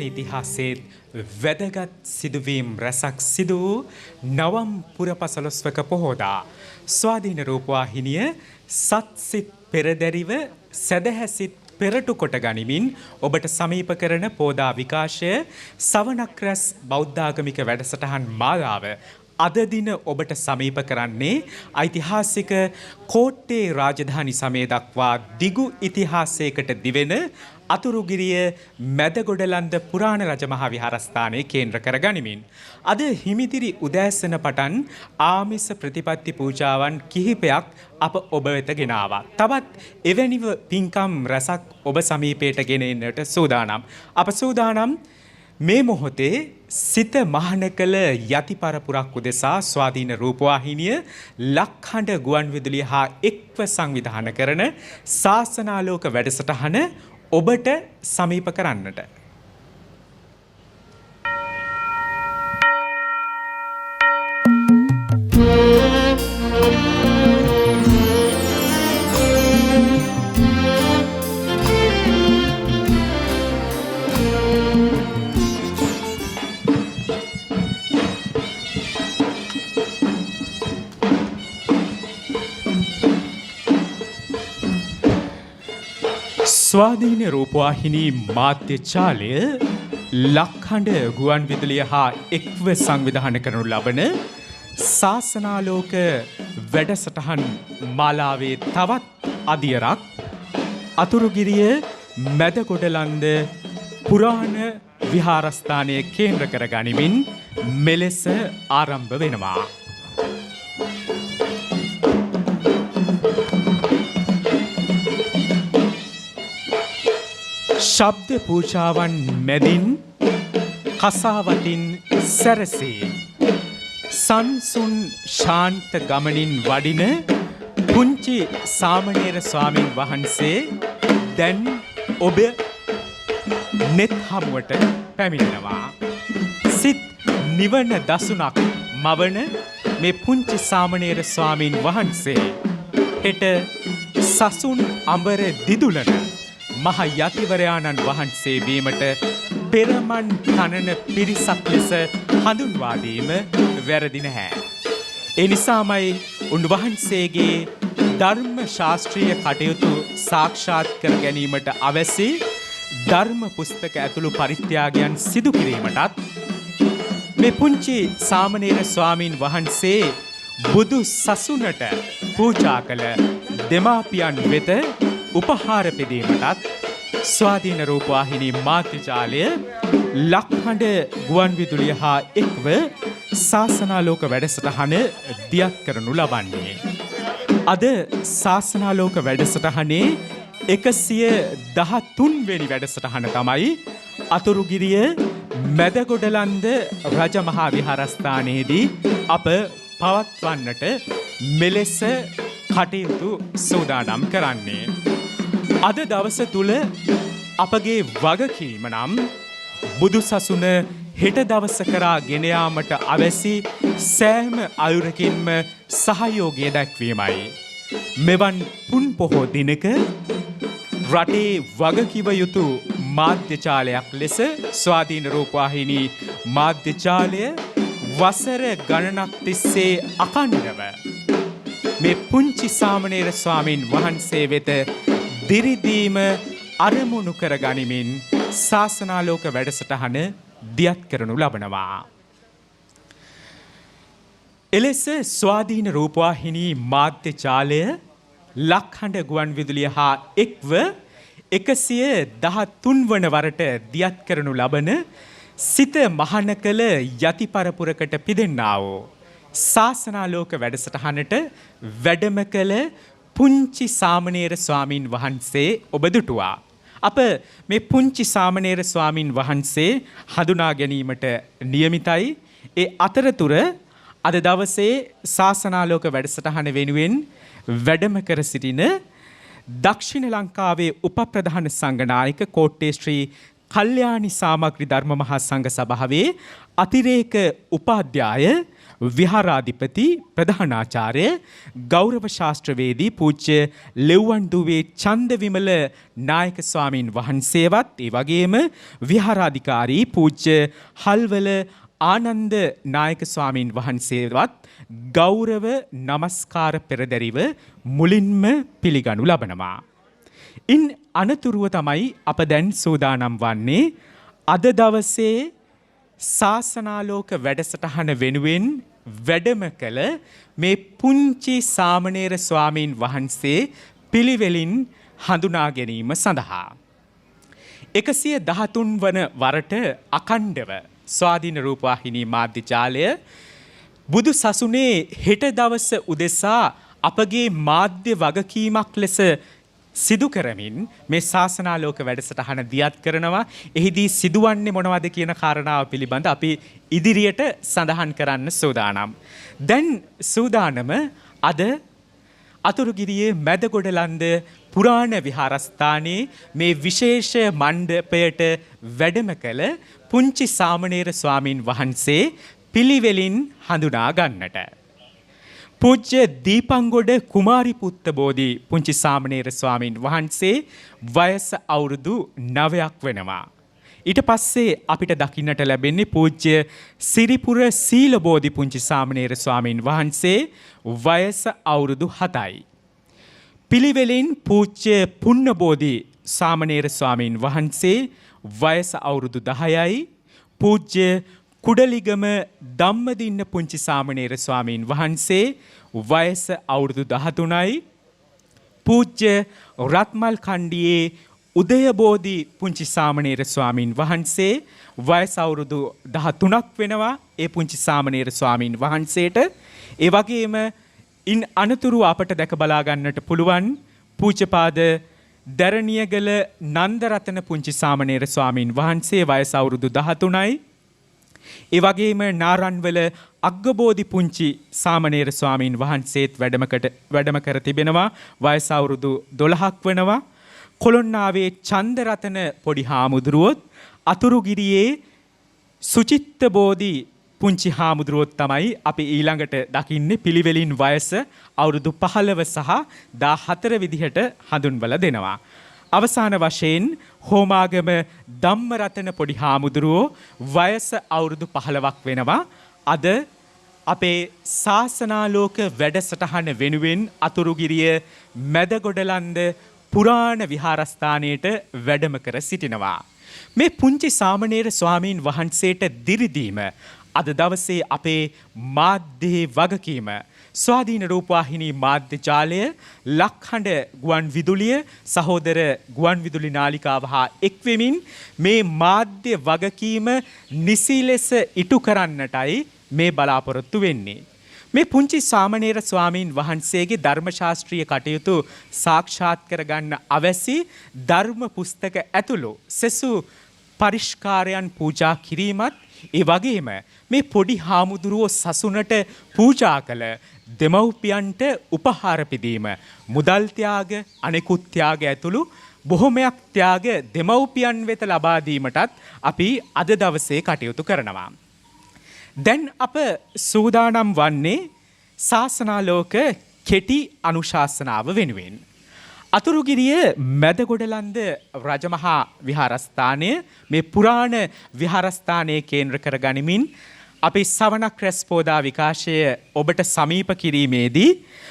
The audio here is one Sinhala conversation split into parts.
ඉතිහාසයේ වැදගත් සිදුවීම් රැසක් සිදු වූ නවම් පුරපසළොස්වක පොහෝදා ස්වාධීන රූපවාහිනිය සත්සිත් පෙරදැරිව සැදැහැසිත් පෙරටු කොට ගනිමින් ඔබට සමීප කරන පෝදා විකාශය සවනක් රැස් බෞද්ධාගමික වැඩසටහන් මාලාව අද දින ඔබට සමීප කරන්නේ ඓතිහාසික කෝට්ටේ රාජධානි සමය දක්වා දිගු ඉතිහාසයකට දිවෙන අතුරුගිරිය මැදගොඩලන්ද පුරාණ රජමහා විහාරස්ථානයේ කේන්ද්‍ර කර ගනිමින් අද හිමිදිරි උදෑසන පටන් ආමිස ප්‍රතිපත්ති පූජාවන් කිහිපයක් අප ඔබ වෙත ගෙනාවා. තවත් එවැනිව පින්කම් රැසක් ඔබ සමීපයට ගෙන එන්නට සූදානම්. අප සූදානම් මේ මොහොතේ සිත මහන කළ යති පරපුරක් උදෙසා ස්වාධීන රූපවාහිනිය ලක්හඬ ගුවන් විදුලිය හා එක්ව සංවිධානය කරන ශාසනාලෝක වැඩසටහන ඔබට සමීප කරන්නට. ස්වාධීන රූපවාහිනී මාධ්‍ය ජාලය ලක්හඬ ගුවන් විදුලිය හා එක්ව සංවිධානය කරනු ලබන ශාසනාලෝක වැඩසටහන් මාලාවේ තවත් අදියරක් අතුරුගිරිය මැදගොඩලන්ද පුරාණ විහාරස්ථානය කේන්ද්‍ර කර ගනිමින් මෙලෙස ආරම්භ වෙනවා. ශබ්ද පූජාවන් මැදින් කසාවතින් සැරසේ සංසුන් ශාන්ත ගමනින් වඩින පුංචි සාමණේර ස්වාමින් වහන්සේ දැන් ඔබ නෙත් හමුවට පැමිණෙනවා. සිත් නිවන දසුනක් මවන මේ පුංචි සාමණේර ස්වාමින් වහන්සේ හෙට සසුන් අඹර දිදුලන මහ යතිවරයාණන් වහන්සේ වීමට පෙරමන් තනන පිරිසක් ලෙස හඳුන්වා දීම වැරදි නැහැ. ඒ නිසාමයි උන්වහන්සේගේ ධර්ම ශාස්ත්‍රීය කටයුතු සාක්ෂාත් කර ගැනීමට අවැසි ධර්ම පුස්තක ඇතුළු පරිත්‍යාගයන් සිදු කිරීමටත් මේ පුංචි සාමණේර ස්වාමින් වහන්සේ බුදු සසුනට පූජා කළ දෙමාපියන් වෙත උපහාර පෙදීමටත් ස්වාධීන රූපවාහිනී මාධ්‍ය ජාලය ලක්හඬ ගුවන් විදුලිය හා එක්ව ශාසනාලෝක වැඩසටහන දියත් කරනු ලබන්නේ. අද ශාසනාලෝක වැඩසටහනේ 113 වෙනි වැඩසටහන තමයි අතුරුගිරිය මැදගොඩලන්ද රජමහා විහාරස්ථානයේදී අප පවත්වන්නට මෙලෙස කටයුතු සූදානම් කරන්නේ. අද දවස තුල අපගේ වගකීම නම් බුදු සසුන හෙට දවස කරා ගෙන යාමට අවැසි සෑම අයුරකින්ම සහයෝගය දැක්වීමයි. මෙවන් පුන් පොහෝ දිනක රටේ වගකිව යුතු මාධ්‍ය ජාලයක් ලෙස ස්වාධීන රූපවාහිනී මාධ්‍ය ජාලය වසර ගණනක් තිස්සේ අඛණ්ඩව මේ පුංචි සාමණේර ස්වාමින් වහන්සේ වෙත දිරිදීම අරමුණු කර ගනිමින් ශාසනාලෝක වැඩසටහන දියත් කරනු ලබනවා. එලෙස ස්වාධීන රූපවාහිනී මාධ්‍ය ජාලය ලක්හඬ ගුවන් විදුලිය හා එක්ව 113 වන වරට දියත් කරනු ලබන සිත මහන කළ යති පරපුරකට පිදෙන්නා වූ ශාසනාලෝක වැඩසටහනට වැඩම කළ පුංචි සාමණේර ස්වාමින් වහන්සේ ඔබ දුටුවා. අප මේ පුංචි සාමණේර ස්වාමින් වහන්සේ හඳුනා ගැනීමට නියමිතයි. ඒ අතරතුර අද දවසේ ශාසනාලෝක වැඩසටහන වෙනුවෙන් වැඩම කර සිටින දක්ෂිණ ලංකාවේ උප ප්‍රධාන සංඝනායක කෝට්ටේ ශ්‍රී කල්යාණි සාමග්‍රී ධර්ම මහා සංඝ සභාවේ අතිරේක උපාධ්‍යාය විහාරාධිපති ප්‍රධානාචාර්ය ගෞරව ශාස්ත්‍රවේදී පූජ්‍ය ලෙව්වන්දුවේ චන්දවිමල නායක ස්වාමින් වහන්සේවත් ඒ වගේම විහාරාධිකාරී පූජ්‍ය හල්වල ආනන්ද නායක ස්වාමින් වහන්සේවත් ගෞරව නමස්කාර පෙරදැරිව මුලින්ම පිළිගනු ලබනවා. ඉන් අනතුරුව තමයි අප දැන් සූදානම් වන්නේ අද දවසේ ශාසනාලෝක වැඩසටහන වෙනුවෙන් වැඩම කළ මේ පුංචි සාමණේර ස්වාමීන් වහන්සේ පිළිවෙලින් හඳුනා ගැනීම සඳහා 113 වන වරට අඛණ්ඩව ස්වාධීන රූපවාහිනී මාධ්‍ය ජාලය බුදු සසුනේ හෙට දවස උදෙසා අපගේ මාධ්‍ය වගකීමක් ලෙස සිදු කරමින් මේ ශාසනාලෝක වැඩසටහන දියත් කරනවා. එහිදී සිදුවන්නේ මොනවද කියන කාරණාව පිළිබඳ අපි ඉදිරියට සඳහන් කරන්න සූදානම්. දැන් සූදානම අද අතුරුගිරියේ මැදගොඩලන්ද පුරාණ විහාරස්ථානයේ මේ විශේෂ මණ්ඩපයට වැඩම කළ පුංචි සාමණේර ස්වාමින් වහන්සේ පිළිවෙලින් හඳුනා ගන්නට. පූජ්‍ය දීපංගොඩ කුමාරි පුත්ත බෝධි පුංචි සාමණේර ස්වාමින් වහන්සේ වයස අවුරුදු 9ක් වෙනවා. ඊට පස්සේ අපිට දකින්නට ලැබෙන්නේ පූජ්‍ය සිරිපුර සීල බෝධි පුංචි සාමණේර ස්වාමින් වහන්සේ වයස අවුරුදු 7යි. පිළිවෙලින් පූජ්‍ය පුන්න බෝධි සාමණේර ස්වාමින් වහන්සේ වයස අවුරුදු 10යි. පූජ්‍ය කුඩලිගම ධම්මදින්න පුංචි සාමණේර ස්වාමීන් වහන්සේ වයස අවුරුදු 13යි. පූජ්‍ය රත්මල් කණ්ඩියේ උදයබෝධි පුංචි සාමණේර ස්වාමීන් වහන්සේ වයස අවුරුදු 13ක් වෙනවා. ඒ පුංචි සාමණේර ස්වාමීන් වහන්සේට ඒ වගේම ඉන් අනතුරු අපට දැක බලා ගන්නට පුළුවන් පූජ්‍යපාද දරණියගල නන්දරතන පුංචි සාමණේර ස්වාමීන් වහන්සේ වයස අවුරුදු 13යි. ඒ වගේම නාරන්වල අග්ගබෝධි පුංචි සාමණේර ස්වාමීන් වහන්සේත් වැඩම කර තිබෙනවා. වයස අවුරුදු 12ක් වෙනවා. කොළොන්නාවේ චන්දරතන පොඩි හාමුදුරුවොත් අතුරුගිරියේ සුචිත්ත බෝධි පුංචි හාමුදුරුවොත් තමයි අපි ඊළඟට දකින්නේ. පිළිවෙලින් වයස අවුරුදු 15 සහ 14 විදිහට හඳුන්වලා දෙනවා. අවසාන වශයෙන් හෝමාගම ධම්මරතන පොඩි හාමුදුරුවෝ වයස අවුරුදු 15ක් වෙනවා. අද අපේ ශාසනාලෝක වැඩසටහන වෙනුවෙන් අතුරුගිරිය මැදගොඩලන්ද පුරාණ විහාරස්ථානයට වැඩම කර සිටිනවා. මේ පුංචි සාමණේර ස්වාමීන් වහන්සේට දිරිදීම අද දවසේ අපේ මාධ්‍යයේ වගකීම. ස්වාධීන රූපවාහිනී මාධ්‍ය ජාලය, ලක්හඬ ගුවන් විදුලිය, සහෝදර ගුවන් විදුලි නාලිකාව හා එක්වෙමින් මේ මාධ්‍ය වගකීම නිසි ලෙස ඉටු කරන්නටයි මේ බලාපොරොත්තු වෙන්නේ. මේ පුංචි සාමණේර ස්වාමීන් වහන්සේගේ ධර්ම ශාස්ත්‍රීය කටයුතු සාක්ෂාත් කරගන්න අවැසි ධර්ම පුස්තක ඇතුළු සෙසු පරිෂ්කාරයන් පූජා කිරීමත් ඒ වගේම මේ පොඩි හාමුදුරුවෝ සසුනට පූජා කළ දෙමව්පියන්ට උපහාර පිදීම, මුදල් ත්‍යාග, අනෙකුත් ත්‍යාග ඇතුළු බොහොමයක් ත්‍යාග දෙමව්පියන් වෙත ලබා දීමටත් අපි අද දවසේ කටයුතු කරනවා. දැන් අප සූදානම් වන්නේ ශාසනාලෝක කෙටි අනුශාසනාව වෙනුවෙන්. අතුරුගිරිය මැදගොඩලන්ද රජමහා විහාරස්ථානය මේ පුරාණ විහාරස්ථානයේ කේන්ද්‍ර කර ගනිමින් අපි සවනක් රැස්පෝදා විකාශය ඔබට සමීප කිරීමේදී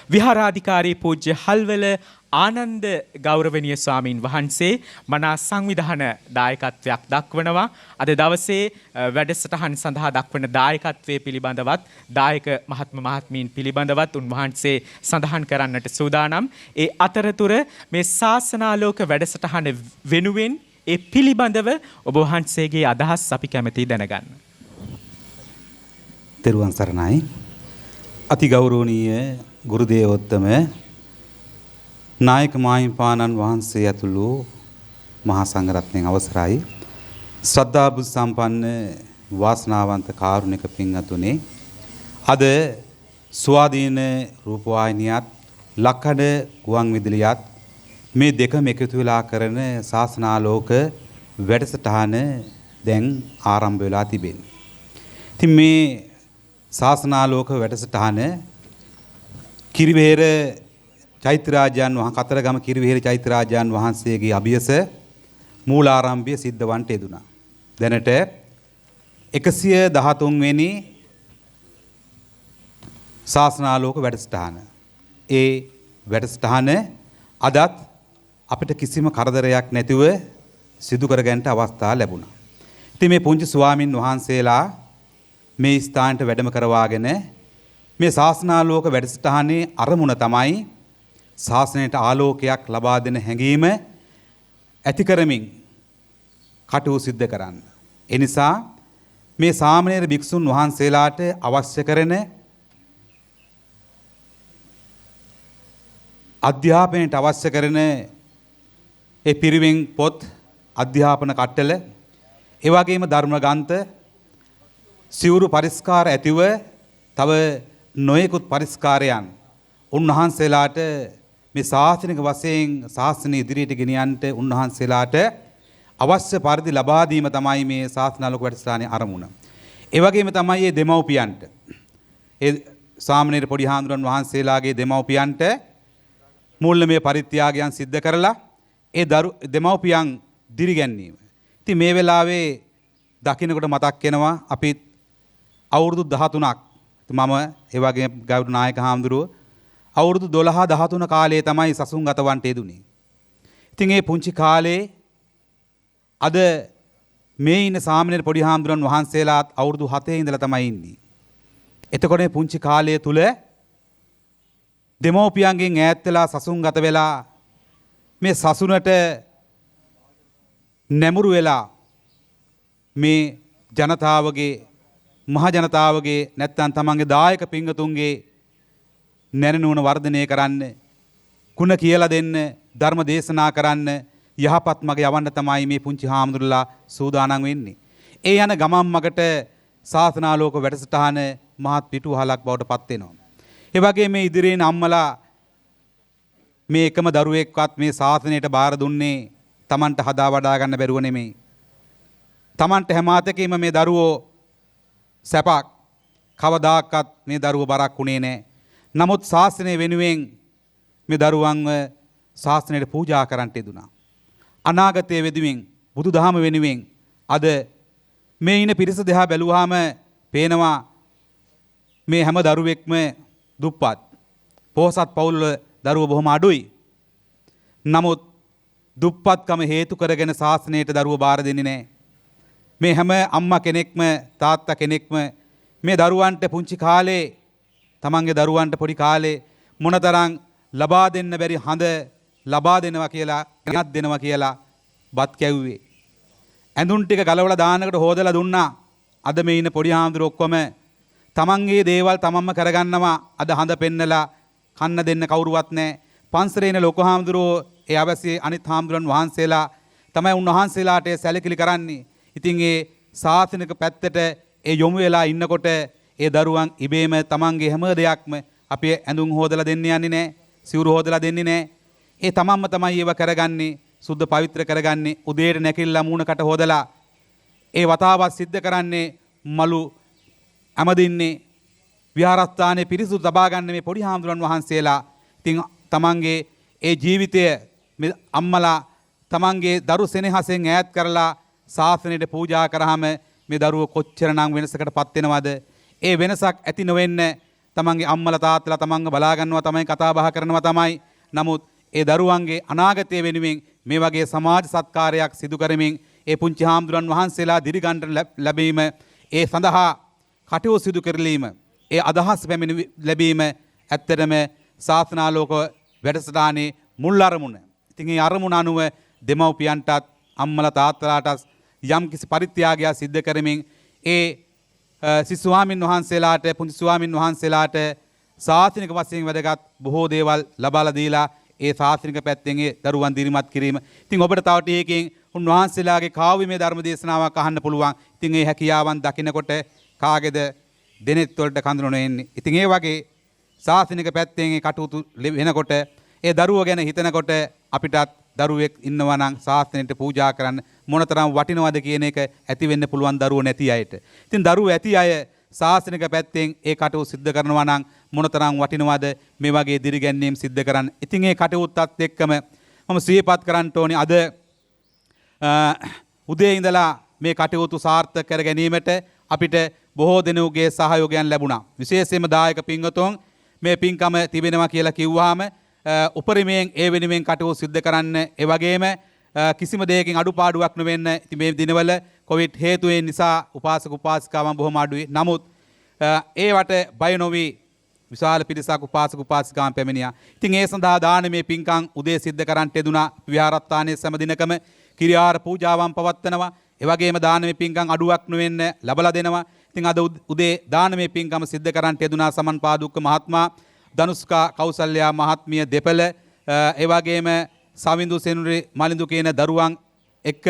විහාරාධිකාරී පූජ්‍ය හල්වල ආනන්ද ගෞරවනීය ස්වාමීන් වහන්සේ මනා සංවිධාන දායකත්වයක් දක්වනවා. අද දවසේ වැඩසටහන් සඳහා දක්වන දායකත්වයේ පිළිබඳවත් දායක මහත්මීන් පිළිබඳවත් උන්වහන්සේ සඳහන් කරන්නට සූදානම්. ඒ අතරතුර මේ ශාසනාලෝක වැඩසටහන වෙනුවෙන් ඒ පිළිබඳව ඔබ වහන්සේගේ අදහස් අපි කැමැති දැනගන්න. තෙරුවන් සරණයි. අතිගෞරවනීය ගුරු දේවෝත්තම නායක මාහිමිපාණන් වහන්සේ ඇතුළු මහා සංඝරත්නයන් අවසරයි. ශ්‍රද්ධා බුද්ධ සම්පන්න වාසනාවන්ත කාරුණික පින්වතුනි, අද ස්වාධීන රූපවාහිනියත් ලක්හඬ ගුවන් විදුලියත් මේ දෙකම එකතු වෙලා කරන ශාසනාලෝක වැඩසටහන දැන් ආරම්භ වෙලා තිබෙන්නේ. ඉතින් මේ ශාසනාලෝක වැඩසටහන කිරිවෙහෙර චෛත්‍යරාජයන් කතරගම කිරිවෙහෙර චෛත්‍යරාජයන් වහන්සේගේ අභියස මූලාරම්භය සිද්ධ වන්ට යෙදුණා. දැනට 113 වෙනි ශාසනාලෝක වැඩසටහන. ඒ වැඩසටහන අදත් අපිට කිසිම කරදරයක් නැතිව සිදු කර ගන්නට අවස්ථාව ලැබුණා. ඉතින් මේ පුංචි ස්වාමින් වහන්සේලා මේ ස්ථානට වැඩම කරවාගෙන මේ ශාසනාලෝක වැඩසටහනේ අරමුණ තමයි ශාසනයට ආලෝකයක් ලබා දෙන හැඟීම ඇති කරමින් කටයුතු සිද්ධ කරන්න. ඒ නිසා මේ සාමණේර භික්ෂුන් වහන්සේලාට අවශ්‍ය කරන අධ්‍යාපනයට අවශ්‍ය කරන ඒ පිරිවෙන් පොත් අධ්‍යාපන කට්ටල ඒ වගේම ධර්ම ග්‍රන්ථ සිවුරු පරිස්කාර ඇතිව තව නොයෙකුත් පරිස්කාරයන් උන්වහන්සේලාට මේ ශාසනික වශයෙන් ශාසනය ඉදිරියට ගෙනියන්නට උන්වහන්සේලාට අවශ්‍ය පරිදි ලබා දීම තමයි මේ ශාසනාලෝක වැඩසටහනේ අරමුණ. ඒ වගේම තමයි මේ දෙමව්පියන්ට ඒ සාමණේර පොඩි හාමුදුරන් වහන්සේලාගේ දෙමව්පියන්ට මූල්‍යමය පරිත්‍යාගයන් සිද්ධ කරලා ඒ දෙමව්පියන් දිරිගැන්වීම. ඉතින් මේ වෙලාවේ දකින්නකොට මතක් වෙනවා අපි අවුරුදු 13ක් මම ඒ වගේ ගෞරව නායක හාමුදුරුවෝ අවුරුදු 12 13 කාලයේ තමයි සසුන් ගතවන්ට යෙදුනේ. ඉතින් ඒ පුංචි කාලේ අද මේ ඉන්න සාමණේර පොඩි හාමුදුරන් වහන්සේලාත් අවුරුදු 7 ඉඳලා තමයි ඉන්නේ. එතකොට මේ පුංචි කාලය තුල දෙමෝපියන්ගෙන් ඈත් වෙලා සසුන් ගත වෙලා මේ සසුනට නැමුරු වෙලා මේ ජනතාවගේ මහ ජනතාවගේ නැත්තම් තමන්ගේ දායක පින්වතුන්ගේ නැරණුවන වර්ධනය කරන්න කුණ කියලා දෙන්න ධර්ම දේශනා කරන්න යහපත් මග යවන්න තමයි මේ පුංචි හාමුදුරුවලා සූදානම් වෙන්නේ. ඒ යන ගමන් මගට ශාසනාලෝක වැඩසටහන මහත් පිටුවහලක් බවට පත් වෙනවා. ඒ වගේ මේ ඉදිරියෙන් අම්මලා මේ එකම දරුවෙක්වත් මේ ශාසනයට බාර දුන්නේ Tamanට හදා වඩා ගන්න බැරුව නෙමෙයි. Tamanට හැමාතකීම මේ දරුවෝ සැපක් කවදාකවත් මේ දරුවෝ බරක් උනේ නැහැ. නමුත් ශාසනය වෙනුවෙන් මේ දරුවන්ව ශාසනයට පූජා කරන්නට යෙදුණා. අනාගතයේ වෙනුවෙන් බුදුදහම වෙනුවෙන් අද මේ ඉන පිරිස දෙහා බැලුවාම පේනවා මේ හැම දරුවෙක්ම දුප්පත් පොහොසත් පවුල් දරුවෝ බොහොම අඩුයි. නමුත් දුප්පත්කම හේතු කරගෙන ශාසනයට දරුවෝ බාර දෙන්නේ නැහැ. මේ හැම අම්මා කෙනෙක්ම තාත්තා කෙනෙක්ම මේ දරුවන්ට පුංචි කාලේ තමන්ගේ දරුවන්ට පොඩි කාලේ මොනතරම් ලබා දෙන්න බැරි හඳ ලබා දෙනවා කියලා ගෙනත් දෙනවා කියලා බත් කැව්වේ. ඇඳුම් ටික ගලවලා දානකට හොදලා දුන්නා. අද මේ ඉන්න පොඩි හාමුදුරුවෝ ඔක්කොම තමන්ගේ දේවල් තමන්ම කරගන්නවා. අද හඳ පෙන්නලා කන්න දෙන්න කවුරුවත් නැහැ. පන්සලේ ඉන්න ලොකු හාමුදුරුවෝ ඒ අවශ්‍ය අනිත් හාමුදුරන් වහන්සේලා තමයි උන්වහන්සේලාට සැලකිලි කරන්නේ. ඉතින් ඒ ශාසනික පැත්තට ඒ යොමු වෙලා ඉන්නකොට ඒ දරුවන් ඉබේම තමන්ගේ හැම දෙයක්ම අපි ඇඳුම් හොදලා දෙන්න යන්නේ නැහැ. සිවුරු හොදලා දෙන්නේ නැහැ. ඒ තමන්ම තමයි ඒව කරගන්නේ. සුද්ධ පවිත්‍ර කරගන්නේ. උදේට නැකිලා මූණකට හොදලා ඒ වතාවත් සිද්ධ කරන්නේ මලු ඇමදින්නේ විහාරස්ථානයේ පිරිසුදු තබා ගන්න මේ පොඩි හාමුදුරන් වහන්සේලා. ඉතින් තමන්ගේ ඒ ජීවිතය අම්මලා තමන්ගේ දරු සෙනෙහසෙන් ඈත් කරලා ශාසනයට පූජා කරාම මේ දරුවෝ කොච්චරනම් වෙනසකටපත් වෙනවද? ඒ වෙනසක් ඇති නොවෙන්න තමන්ගේ අම්මලා තාත්තලා තමන්ව බලා ගන්නවා තමයි කතා බහ කරනවා තමයි. නමුත් ඒ දරුවන්ගේ අනාගතය වෙනුවෙන් මේ වගේ සමාජ සත්කාරයක් සිදු කරමින් ඒ පුංචි හාමුදුරන් වහන්සේලා දිරිගන්ට ලැබීම ඒ සඳහා කටයුතු සිදු කරලීම ඒ අදහස් පැමිණ ලැබීම ඇත්තටම ශාසනාලෝක වැඩසටහනේ මුල් අරමුණ. ඉතින් ඒ අරමුණ අනුව දෙමව්පියන්ටත් අම්මලා තාත්තලාටත් යම් කිසි පරිත්‍යාගයක් සිද්ධ කරමින් ඒ සිසුස්වාමින් වහන්සේලාට පුංචි ස්වාමින් වහන්සේලාට ශාසනික වශයෙන් වැදගත් බොහෝ දේවල් ලබාලා දීලා ඒ ශාසනික පැත්තෙන් ඒ දරුවන් දිරිමත් කිරීම. ඉතින් ඔබට තව ටිකකින් උන්වහන්සේලාගේ කාව්‍යමය ධර්ම දේශනාවක් අහන්න පුළුවන්. ඉතින් ඒ හැකියාවන් දකිනකොට කාගේද දෙනෙත් වලට කඳුළු එන්නේ. ඉතින් ඒ වගේ ශාසනික පැත්තෙන් ඒ කටයුතු වෙනකොට ඒ දරුවෝ ගැන හිතනකොට අපිටත් දරුවෙක් ඉන්නවා නම් ශාස්ත්‍රයට පූජා කරන්න මොනතරම් වටිනවද කියන එක ඇති වෙන්න පුළුවන් දරුවෝ නැති අයට. ඉතින් දරුවෝ ඇති අය ශාස්ත්‍රනික පැත්තෙන් ඒ කටයුතු සිද්ධ කරනවා නම් මොනතරම් වටිනවද මේ වගේ දිරිගැන්වීම් සිද්ධ කරන්න. ඉතින් ඒ කටයුත්තත් එක්කම මම සිහිපත් කරන්න ඕනේ අද උදේ ඉඳලා මේ කටයුතු සාර්ථක කර ගැනීමට අපිට බොහෝ දෙනෙකුගේ සහයෝගයන් ලැබුණා. විශේෂයෙන්ම දායක පින්වතුන් මේ පින්කම තිබෙනවා කියලා කිව්වහම උපරිමයෙන් ඒ වෙනුවෙන් කටයුතු සිද්ධ කරන්න ඒ වගේම කිසිම දෙයකින් අඩුපාඩුවක් නොවෙන්න ඉතින් මේ දිනවල කොවිඩ් හේතුවෙන් නිසා උපාසක උපාසිකාවන් බොහොම අඩුයි. නමුත් ඒවට බය නොවි විශාල පිරිසක් උපාසක උපාසිකාවන් පැමිණියා. ඉතින් ඒ සඳහා දානමය පින්කම් උදේ සිද්ධ කරන්නට යෙදුනා. විහාරස්ථානයේ සෑම දිනකම කිරියාර පූජාවන් පවත්වනවා. ඒ වගේම දානමය පින්කම් අඩුවක් නොවෙන්න ලබලා දෙනවා. ඉතින් අද උදේ දානමය පින්කම සිද්ධ කරන්නට යෙදුනා සමන්පාදුක්ක මහත්මයා, ධනුස්කා කෞසල්‍යා මහත්මිය දෙපළ, ඒ වගේම සමිඳු සෙනුරි මලිඳු කියන දරුවන් එක්ක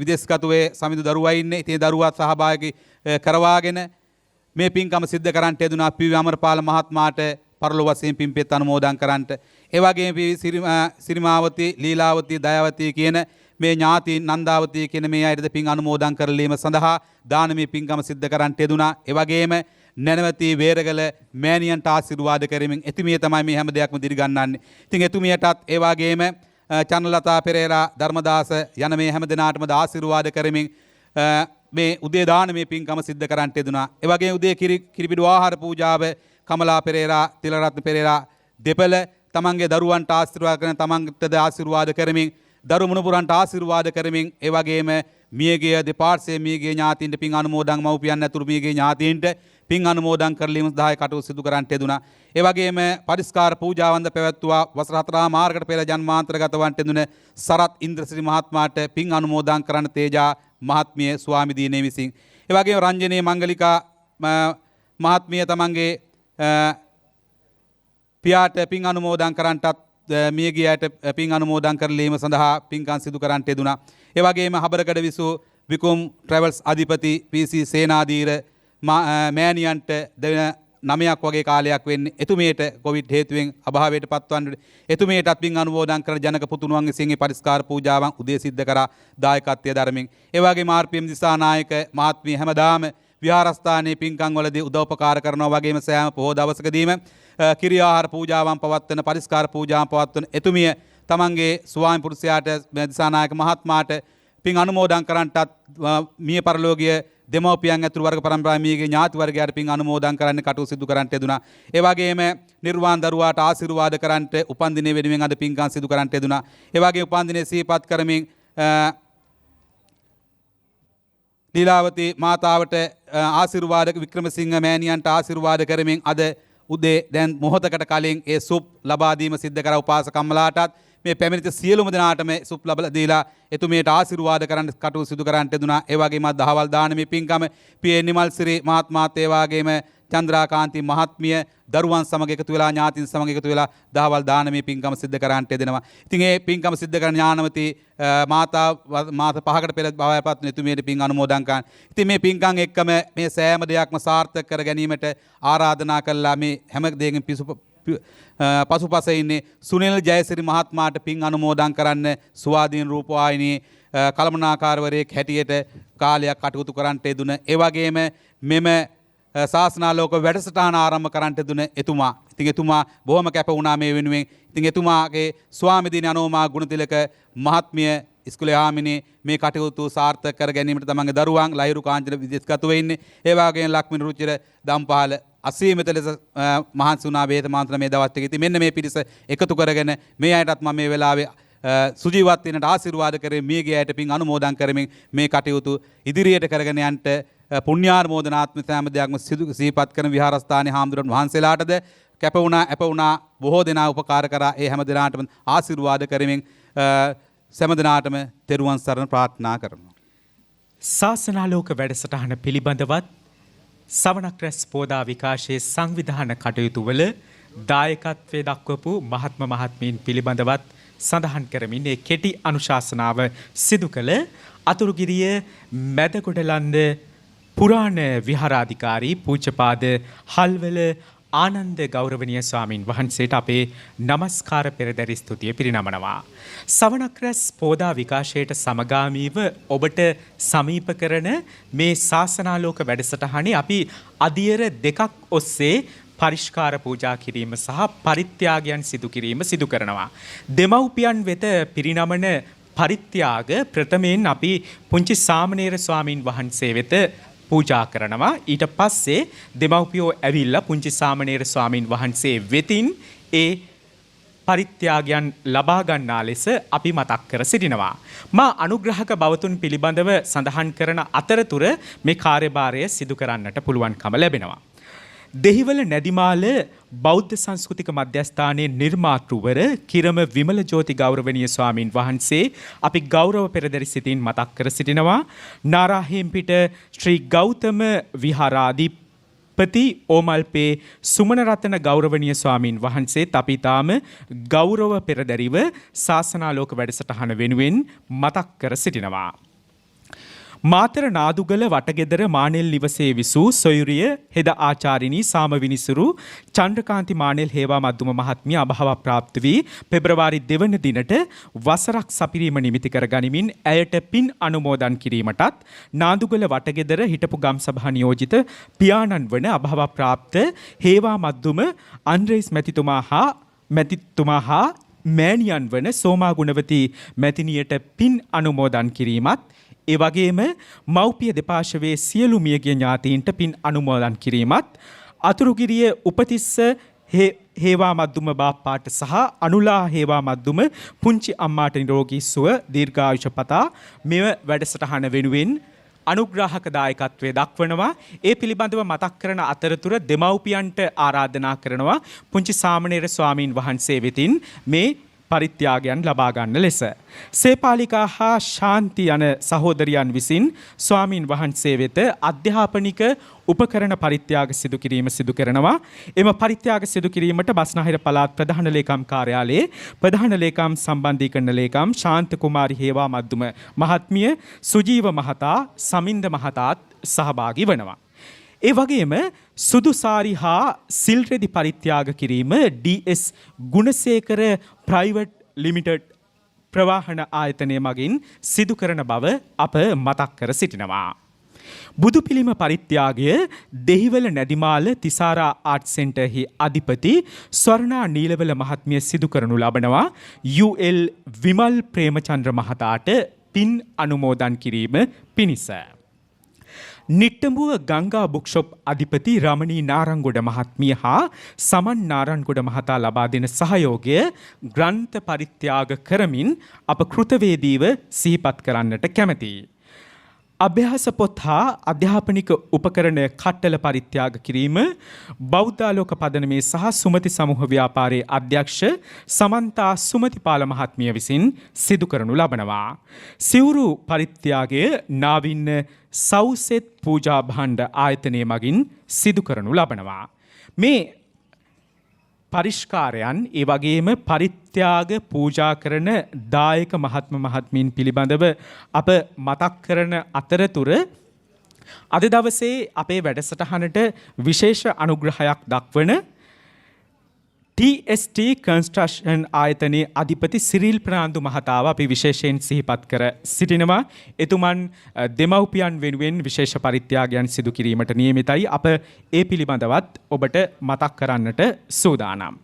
විදේශගතවේ සමිඳු දරුවා ඉන්නේ. ඉතින් දරුවා සහභාගී කරවාගෙන මේ පින්කම සිද්ධ කරන්නට යෙදුනා පී අමරපාල මහත්මයාට පරලොව වශයෙන් පින්පෙත් අනුමෝදන් කරන්නට. ඒ වගේම සිරිමාවති, ලීලාවති, දයාවති කියන මේ ඥාතීන්, නන්දාවති කියන මේ අයද පින් අනුමෝදන් කරලීම සඳහා දානමය පින්කම සිද්ධ කරන්නට යෙදුනා. ඒ වගේම නැනවති වේරගල මෑණියන්ට ආශිර්වාද කරමින් එතුමිය තමයි මේ හැම දෙයක්ම දිරිගන්නන්නේ. ඉතින් එතුමියටත් ඒ වගේම චන්නලතා පෙරේරා, ධර්මදාස යන මේ හැම දෙනාටම ආශිර්වාද කරමින් මේ උදේ දානමය පින්කම සිද්ධ කරන්නට යෙදුනා. ඒ වගේම උදේ කිරිපිඩු ආහාර පූජාව කමලා පෙරේරා, තිලරත්න පෙරේරා දෙපළ තමන්ගේ දරුවන්ට ආශිර්වාද කරන, තමන්ටද ආශිර්වාද කරමින්, දරු මුණුපුරන්ට ආශිර්වාද කරමින්, ඒ වගේම මියගිය දෙපාර්ශ්වයේ මියගිය ඥාතීන්ට පින් අනුමෝදන්, මව්පියන් ඇතුළු මියගිය ඥාතීන්ට පින් අනුමෝදන් කරලීම සඳහා කටයුතු සිදු කරන්නට යෙදුනා. ඒ වගේම පරිස්කාර පූජාවන්ද පැවැත්වුවා. වසර 4 මාර්ගකට පෙර ජන්මාන්තරගත වන්නට යෙදුන සරත් ඉන්ද්‍රසිරි මහත්මයාට පින් අනුමෝදන් කරන්න තේජා මහත්මිය ස්වාමි දිනේ විසින්. ඒ වගේම රංජනී මංගලිකා මහත්මිය තමන්ගේ පියාට පින් අනුමෝදන් කරන්නටත් මියගියට පින් අනුමෝදන් කරලීම සඳහා පින්කම් සිදු කරන්නට යෙදුනා. ඒ වගේම හබරකඩ විසු විකුම් ට්‍රැවල්ස් අධිපති පී.සී. සේනාධීර මෑණියන්ට දෙන 9ක් වගේ කාලයක් වෙන්නේ එතුමියට කොවිඩ් හේතුවෙන් අභාවයට පත්වන්නේ. එතුමියටත් පින් අනුමෝදන් කර ජනක පුතුණුවන් විසින් පරිස්කාර පූජාවන් උදේ සිද්ධ කරා දායකත්වයේ ධර්මයෙන්. ඒ වගේම ආර්.පී.එම්. දිසානායක මහත්මිය හැමදාම විහාරස්ථානයේ පින්කම් වලදී උදව්පකාර කරනවා. වගේම සෑම පොහොය දවසකදීම කිරි ආහාර පූජාවන් පවත්වන, පරිස්කාර පූජාවන් පවත්වන එතුමිය තමන්ගේ ස්වාමි පුරුෂයාට, දිසානායක මහත්මයාට පින් අනුමෝදන් කරන්නටත් මිය පරලෝකීය දෙමව්පියන් ඇතුළු වර්ග පරම්පරාවේ මියගේ ඥාති වර්ගයාට පින් අනුමෝදන් කරන්න කටයුතු සිදු කරන්නට යෙදුනා. ඒ වගේම නිර්වාණ දරුවාට ආශිර්වාද කරන්නට උපන්දිනයේ වෙනුවෙන් අද පින්කම් සිදු කරන්නට යෙදුනා. ඒ වගේම උපන්දිනයේ සිහිපත් කරමින් ලීලාවති මාතාවට ආශිර්වාද, වික්‍රමසිංහ මෑණියන්ට ආශිර්වාද කරමින් අද උදේ දැන් මොහොතකට කලින් ඒ සුප් ලබා දීම සිද්ධ කර උපාසක කම්මලාටත් මේ පැමිණිච්ච සියලුම දෙනාටම සුප් ලබා දීලා එතුමියට ආශිර්වාද කරන්න කටයුතු සිදු කරන්නට යෙදුනා. ඒ වගේම දහවල් දානමය පින්කම පී.එන්. නිමල්සිරි මහත්මයාත් ඒ වගේම චන්ද්‍රාකාන්ති මහත්මිය දරුවන් සමග එකතු වෙලා, ඥාතින් සමග එකතු වෙලා දහවල් දානමය පින්කම සිද්ධ කරන්නට යෙදෙනවා. ඉතින් මේ පින්කම සිද්ධ කරන ඥානවති මාස 5කට පෙර භවයපත් එතුමියට පින් අනුමෝදන් කරන. ඉතින් මේ පින්කම් එක්කම මේ සෑම දෙයක්ම සාර්ථක කර ගැනීමට ආරාධනා කළා. මේ හැම දෙයකින් පසුපස ඉන්නේ සුනිල් ජයසිරි මහත්මයාට පින් අනුමෝදන් කරන්න සුවාදීන රූපවාහිනියේ කළමනාකාරවරයෙක් හැටියට කාලයක් කටයුතු කරන්නට යෙදුන. ඒ වගේම මෙම ශාසනාලෝක වැඩසටහන ආරම්භ කරන්නට දුන එතුමා. ඉතින් එතුමා බොහොම කැප වුණා මේ වෙනුවෙන්. ඉතින් එතුමාගේ ස්වාමි දින අනෝමා ගුණතිලක මහත්මිය ඉස්කෝලේ ආමිනේ මේ කටයුතු සාර්ථක කර ගැනීමට තමන්ගේ දරුවන් ලහිරු කාංචන විදේශගතව ඉන්නේ. ඒ වගේම ලක්මින රුචිර දම්පහල අසීමිත ලෙස මහන්සි වුණා වේද මාන්ත්‍ර මේ දවස් ටික. ඉතින් මෙන්න මේ පිරිස එකතු කරගෙන මේ අයටත් මම මේ වෙලාවේ සුජීවත් වෙනට ආශිර්වාද කරමින් මියගේ අයට පින් අනුමෝදන් කරමින් මේ කටයුතු ඉදිරියට කරගෙන යන්නට පුණ්‍යානුමෝදනාත්මක සෑම දෙයක්ම සිහිපත් කරන විහාරස්ථානයේ හාමුදුරන් වහන්සේලාටද කැප වුණා, අප වුණා, බොහෝ දෙනා උපකාර කරා. ඒ හැම දෙනාටම ආශිර්වාද කරමින් සෑම දෙනාටම තෙරුවන් සරණ ප්‍රාර්ථනා කරනවා. ශාසනාලෝක වැඩසටහන පිළිබඳවත් සවනක් රැස් පෝදා විකාශයේ සංවිධාන කටයුතු වල දායකත්වයේ දක්වපු මහත්ම මහත්මීන් පිළිබඳවත් සඳහන් කරමින් ඒ කෙටි අනුශාසනාව සිදු කළ අතුරුගිරිය මැදකොඩලන්ද පුරාණ විහාරාධිකාරී පූජ්‍යපාද හල්වල ආනන්ද ගෞරවනීය ස්වාමින් වහන්සේට අපේ নমස්කාර පෙරදරි ස්තුතිය පිරිනමනවා. සවනක් රැස් පෝදා විකාශයට සමගාමීව ඔබට සමීප කරන මේ ශාසනාලෝක වැඩසටහනේ අපි අදියර දෙකක් ඔස්සේ පරිස්කාර පූජා කිරීම සහ පරිත්‍යාගයන් සිදු කිරීම සිදු කරනවා. දෙමව්පියන් වෙත පිරිනමන පරිත්‍යාග ප්‍රථමයෙන් අපි පුංචි සාමණේර ස්වාමින් වහන්සේ වෙත පූජා කරනවා. ඊට පස්සේ දෙමව්පියෝ ඇවිල්ලා පුංචි සාමණේර ස්වාමින් වහන්සේ වෙතින් ඒ පරිත්‍යාගයන් ලබා ගන්නා ලෙස අපි මතක් කර සිටිනවා. මා අනුග්‍රහක බවතුන් පිළිබඳව සඳහන් කරන අතරතුර මේ කාර්යභාරය සිදු කරන්නට පුළුවන්කම ලැබෙනවා. දෙහිවල නැදිමාල බෞද්ධ සංස්කෘතික මධ්‍යස්ථානයේ නිර්මාතෘවර කිරම විමල ජෝති ගෞරවනීය ස්වාමින් වහන්සේ අපි ගෞරව පෙරදරි සිතින් මතක් කර සිටිනවා. නාරාහෙම්පිට ශ්‍රී ගෞතම විහාරාධිපති ඕමල්පේ සුමනරතන ගෞරවනීය ස්වාමින් වහන්සේත් අපි තාම ගෞරව පෙරදරිව ශාසනාලෝක වැඩසටහන වෙනුවෙන් මතක් කර සිටිනවා. මාතර නාදුගල වටගෙදර මානෙල් නිවසේ විසූ සොයුරිය හෙද ආචාරිණී සාමවිනිසුරු චන්ද්‍රකාන්ති මානෙල් හේවා මද්දුම මහත්මිය අභාව ප්‍රාප්ත වී පෙබරවාරි 2 වන දිනට වසරක් සපිරීම නිමිති කර ගනිමින් ඇයට පින් අනුමෝදන් කිරීමටත් නාදුගල වටගෙදර හිටපු ගම්සභා නියෝජිත පියාණන් වන අභාව ප්‍රාප්ත හේවා මද්දුම අන්ද්‍රේස් මැතිතුමා හා මෑණියන් වන සෝමා ගුණවති මැතිනියට පින් අනුමෝදන් කිරීමත් ඒ වගේම මව්පිය දෙපාර්ශවයේ සියලු මියගිය ඥාතීන්ට පින් අනුමෝදන් කිරීමත් අතුරුගිරිය උපතිස්ස හේවා මද්දුම බාප්පාට සහ අනුලා හේවා මද්දුම පුංචි අම්මාට නිරෝගී සුව දීර්ඝායුෂ පතා මෙව වැඩසටහන වෙනුවෙන් අනුග්‍රාහක දායකත්වයේ දක්වනවා. ඒ පිළිබඳව මතක් කරන අතරතුර දෙමව්පියන්ට ආරාධනා කරනවා පුංචි සාමණේර ස්වාමින් වහන්සේ වෙතින් මේ පරිත්‍යාගයන් ලබා ගන්න ලෙස. සේපාලිකා හා ශාන්ති යන සහෝදරියන් විසින් ස්වාමින් වහන්සේ වෙත අධ්‍යාපනික උපකරණ පරිත්‍යාග සිදු කිරීම සිදු කරනවා. එම පරිත්‍යාග සිදු කිරීමට බස්නාහිර පළාත් ප්‍රධාන ලේකම් කාර්යාලයේ ප්‍රධාන ලේකම් සම්බන්ධීකරණ ලේකම් ශාන්ත කුමාරි හේවා මද්දුම මහත්මිය, සුජීව මහතා, සමින්ද මහතාත් සහභාගී වනවා. ඒ වගේම සුදුසාරි හා සිල්රෙදි පරිත්‍යාග කිරීම DS ගුණසේකර ප්‍රයිවට් ලිමිටඩ් ප්‍රවාහන ආයතනය මගින් සිදු කරන බව අප මතක් කර සිටිනවා. බුදු පිළිම පරිත්‍යාගය දෙහිවල නැදිමාල තිසාරා ආර්ට් සෙන්ටර්හි අධිපති ස්වර්ණා නීලවල මහත්මිය සිදු කරනු ලබනවා. UL විමල් ප්‍රේමචන්ද්‍ර මහතාට පින් අනුමෝදන් කිරීම පිණිස. නිට්ටඹුව ගංගා බුක්ෂොප් අධිපති රමණී නාරංගොඩ මහත්මිය හා සමන් නාරංගොඩ මහතා ලබා දෙන සහයෝගය ග්‍රන්ථ පරිත්‍යාග කරමින් අප කෘතවේදීව සිහිපත් කරන්නට කැමැතියි. අභ්‍යාස පොත් හා අධ්‍යාපනික උපකරණ කට්ටල පරිත්‍යාග කිරීම බෞද්ධාලෝක පදනමේ සහ සුමති සමූහ ව්‍යාපාරයේ අධ්‍යක්ෂ සමන්තා සුමතිපාල මහත්මිය විසින් සිදු කරනු ලබනවා. සිවුරු පරිත්‍යාගය නාවින්න සෞසෙත් පූජා භාණ්ඩ ආයතනය මගින් සිදු කරනු ලබනවා. මේ පරිස්කාරයන් ඒ වගේම පරිත්‍යාග පූජා කරන දායක මහත්ම මහත්මීන් පිළිබඳව අප මතක් කරන අතරතුර අද දවසේ අපේ වැඩසටහනට විශේෂ අනුග්‍රහයක් දක්වන TST කන්ස්ට්‍රක්ෂන් ආයතනයේ අධිපති සිරිල් ප්‍රනාන්දු මහතාව අපි විශේෂයෙන් සිහිපත් කර සිටිනවා. එතුමන් දෙමව්පියන් වෙනුවෙන් විශේෂ පරිත්‍යාගයන් සිදු කිරීමට නියමිතයි. අප ඒ පිළිබඳවත් ඔබට මතක් කරන්නට සූදානම්.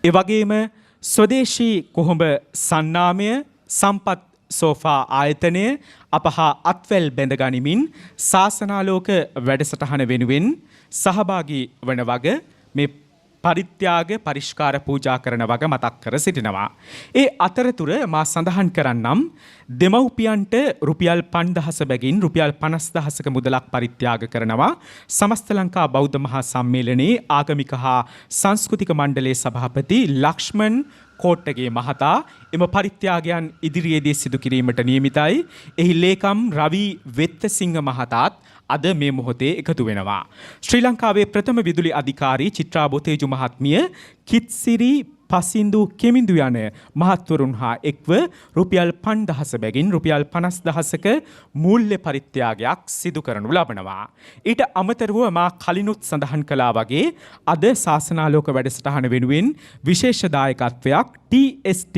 ඒ වගේම ස්වදේශී කොහොඹ සන්නාමය සම්පත් සෝෆා ආයතනය අප හා අත්වැල් බැඳ ගනිමින් ශාසනාලෝක වැඩසටහන වෙනුවෙන් සහභාගී වන වග මේ පරිත්‍යාග පරිස්කාර පූජා කරන වග මතක් කර සිටිනවා. ඒ අතරතුර මා සඳහන් කරන්නම් දෙමව්පියන්ට රුපියල් 5000 බැගින් රුපියල් 50000ක මුදලක් පරිත්‍යාග කරනවා. සමස්ත ලංකා බෞද්ධ මහා සම්මේලනයේ ආගමික හා සංස්කෘතික මණ්ඩලයේ සභාපති ලක්ෂ්මන් කෝට්ටගේ මහතා එම පරිත්‍යාගයන් ඉදිරියේදී සිදු කිරීමට නියමිතයි. එහි ලේකම් රවි වෙත්තසිංහ මහතාත් අද මේ මොහොතේ එකතු වෙනවා. ශ්‍රී ලංකාවේ ප්‍රථම විදුලි අධිකාරී චිත්‍රා බොතේජු මහත්මිය කිත්සිරි පසින්දු කෙමින්දු යන මහත්වරුන් හා එක්ව රුපියල් 5000 බැගින් රුපියල් 50000ක මූල්‍ය පරිත්‍යාගයක් සිදු කරනු ලබනවා. ඊට අමතරව මා කලිනුත් සඳහන් කළා වගේ අද ශාසනාලෝක වැඩසටහන වෙනුවෙන් විශේෂ දායකත්වයක් TST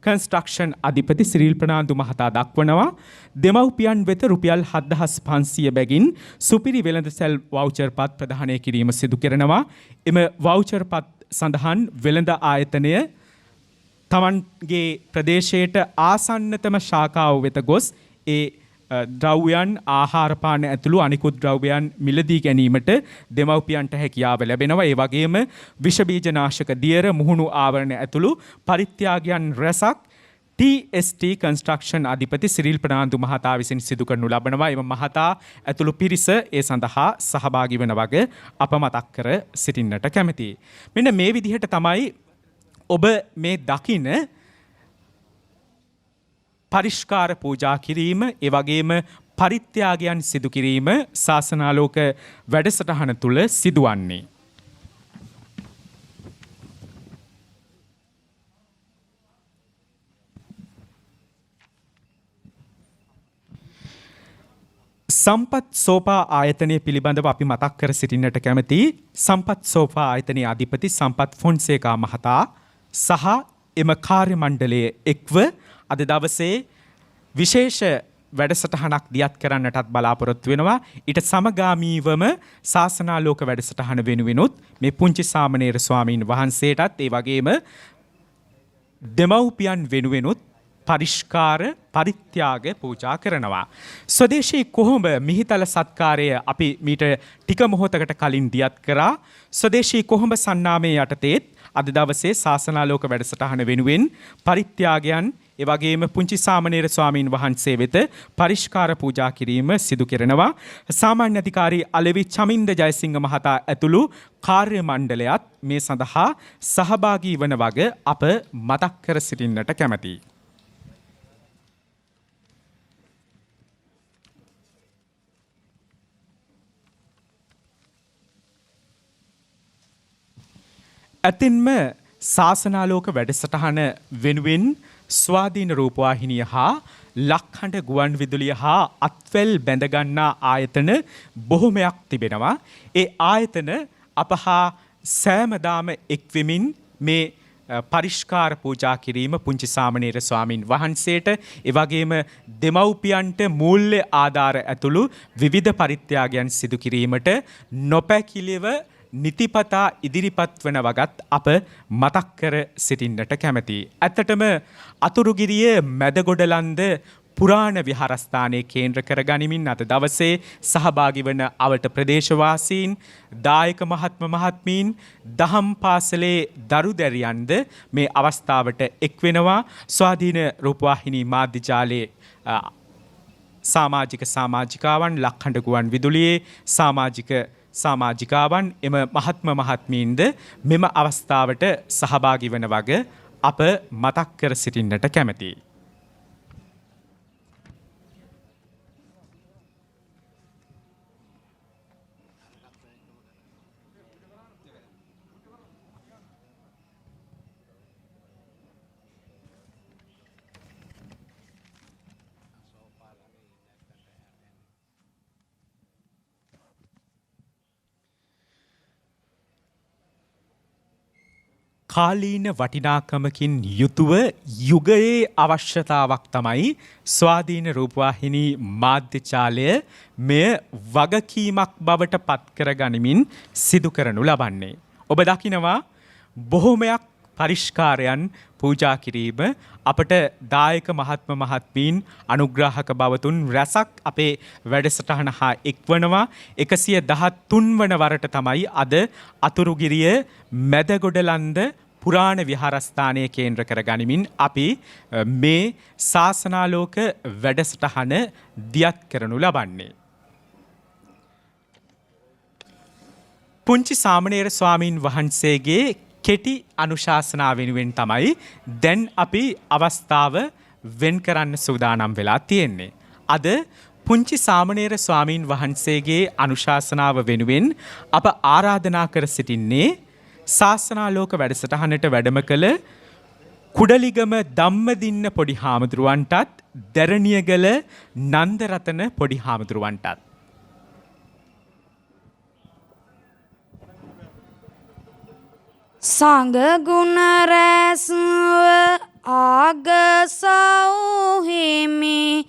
කන්ස්ට්‍රක්ෂන් අධිපති සිරිල් ප්‍රනාන්දු මහතා දක්වනවා. දෙමව්පියන් වෙත රුපියල් 7500 බැගින් සුපිරි වෙළඳසැල් වවුචර් පත් ප්‍රදානය කිරීම සිදු කරනවා. එම වවුචර් පත් සඳහන් වෙළඳ ආයතනය තමන්ගේ ප්‍රදේශයට ආසන්නතම ශාඛාව වෙත ගොස් ඒ ද්‍රව්‍යයන් ආහාර පාන ඇතුළු අනිකුත් ද්‍රව්‍යයන් මිලදී ගැනීමට දෙමව්පියන්ට හැකියාව ලැබෙනවා. ඒ වගේම විෂ බීජනාශක දියර මුහුණු ආවරණ ඇතුළු පරිත්‍යාගයන් රැසක් TST කන්ස්ට්‍රක්ෂන් අධිපති සිරිල් ප්‍රනාන්දු මහතා විසින් සිදු කරනු ලබනවා. එම මහතා ඇතුළු පිරිස ඒ සඳහා සහභාගී වන වගේ අප මතක් කර සිටින්නට කැමැතියි. මෙන්න මේ විදිහට තමයි ඔබ මේ දකින පරිෂ්කාර පූජා කිරීම, ඒ වගේම පරිත්‍යාගයන් සිදු කිරීම ශාසනාලෝක වැඩසටහන තුල සිදුවන්නේ. සම්පත් සෝපා ආයතනය පිළිබඳව අපි මතක් කර සිටින්නට කැමති. සම්පත් සෝපා ආයතනයේ අධිපති සම්පත් ෆොන්සේකා මහතා සහ එම කාර්ය මණ්ඩලයේ එක්ව අද දවසේ විශේෂ වැඩසටහනක් දියත් කරන්නටත් බලාපොරොත්තු වෙනවා. ඊට සමගාමීවම ශාසනාලෝක වැඩසටහන වෙනුවෙනුත් මේ පුංචි සාමණේර ස්වාමීන් වහන්සේටත් ඒ වගේම දෙමව්පියන් වෙනුවෙනුත් පරිෂ්කාර පරිත්‍යාග පූජා කරනවා. ස්වදේශී කොහොඹ මිහිතල සත්කාරය අපි මීට ටික මොහොතකට කලින් දියත් කරා. ස්වදේශී කොහොඹ සන්නාමයේ යටතේත් අද දවසේ ශාසනාලෝක වැඩසටහන වෙනුවෙන් පරිත්‍යාගයන් ඒ වගේම පුංචි සාමණේර ස්වාමීන් වහන්සේ වෙත පරිෂ්කාර පූජා කිරීම සිදු කරනවා. සාමාන්‍ය අධිකාරී අලෙවි චමින්ද ජයසිංහ මහතා ඇතුළු කාර්ය මණ්ඩලයත් මේ සඳහා සහභාගී වන වග අප මතක් කර සිටින්නට කැමැතියි. ඇතින්ම ශාසනාලෝක වැඩසටහන වෙනුවෙන් ස්වාධීන රූපවාහිනිය හා ලක්හඬ ගුවන් විදුලිය හා අත්වැල් බැඳගන්නා ආයතන බොහොමයක් තිබෙනවා. ඒ ආයතන අප හා සෑමදාම එක්වෙමින් මේ පරිෂ්කාර පූජා කිරීම පුංචි සාමණේර ස්වාමින් වහන්සේට ඒ වගේම දෙමව්පියන්ට මූල්‍ය ආධාර ඇතුළු විවිධ පරිත්‍යාගයන් සිදු කිරීමට නොපැකිලිව නිතිපතා ඉදිරිපත් වන වගත් අප මතක් කර සිටින්නට කැමැතියි. ඇත්තටම අතුරුගිරිය මැදගොඩලන්ද පුරාණ විහාරස්ථානයේ කේන්ද්‍ර කර ගනිමින් අද දවසේ සහභාගී වන අවට ප්‍රදේශවාසීන්, දායක මහත්ම මහත්මීන්, දහම් පාසලේ දරු දැරියන්ද මේ අවස්ථාවට එක් වෙනවා. ස්වාධීන රූපවාහිනී මාධ්‍ය ජාලයේ සමාජිකාවන්, ලක්හඬ ගුවන් විදුලියේ සමාජිකාවන් එම මහත්ම මහත්මීන්ද මෙම අවස්ථාවට සහභාගී වන වග අප මතක් කර සිටින්නට කැමැතියි. කාලීන වටිනාකමකින් යුතුව යුගයේ අවශ්‍යතාවක් තමයි ස්වාධීන රූපවාහිනී මාධ්‍යජාලය මෙය වගකීමක් බවට පත් කර ගනිමින් සිදු කරනු ලබන්නේ. ඔබ දකිනවා බොහොමයක් පරිෂ්කාරයන් පූජා කිරීම අපට දායක මහත්ම මහත්මීන් අනුග්‍රාහක බවතුන් රැසක් අපේ වැඩසටහන හා එක්වනවා. 113 වන වරට තමයි අද අතුරුගිරිය මැදගොඩලන්ද පුරාණ විහාරස්ථානය කේන්ද්‍ර කර ගනිමින් අපි මේ ශාසනාලෝක වැඩසටහන දියත් කරනු ලබන්නේ. පුංචි සාමණේර ස්වාමීන් වහන්සේගේ කෙටි අනුශාසනා වෙනුවෙන් තමයි දැන් අපි අවස්ථාව වෙන් කරන්න සූදානම් වෙලා තියෙන්නේ. අද පුංචි සාමණේර ස්වාමීන් වහන්සේගේ අනුශාසනාව වෙනුවෙන් අප ආරාධනා කර සිටින්නේ ශාසනාලෝක වැඩසටහනට වැඩම කළ කුඩලිගම ධම්මදින්න පොඩි හාමුදුරුවන්ටත් දැරණියගල නන්දරතන පොඩි හාමුදුරුවන්ටත් සංඝ ගුණ රැස්ව ආගසව් හිමි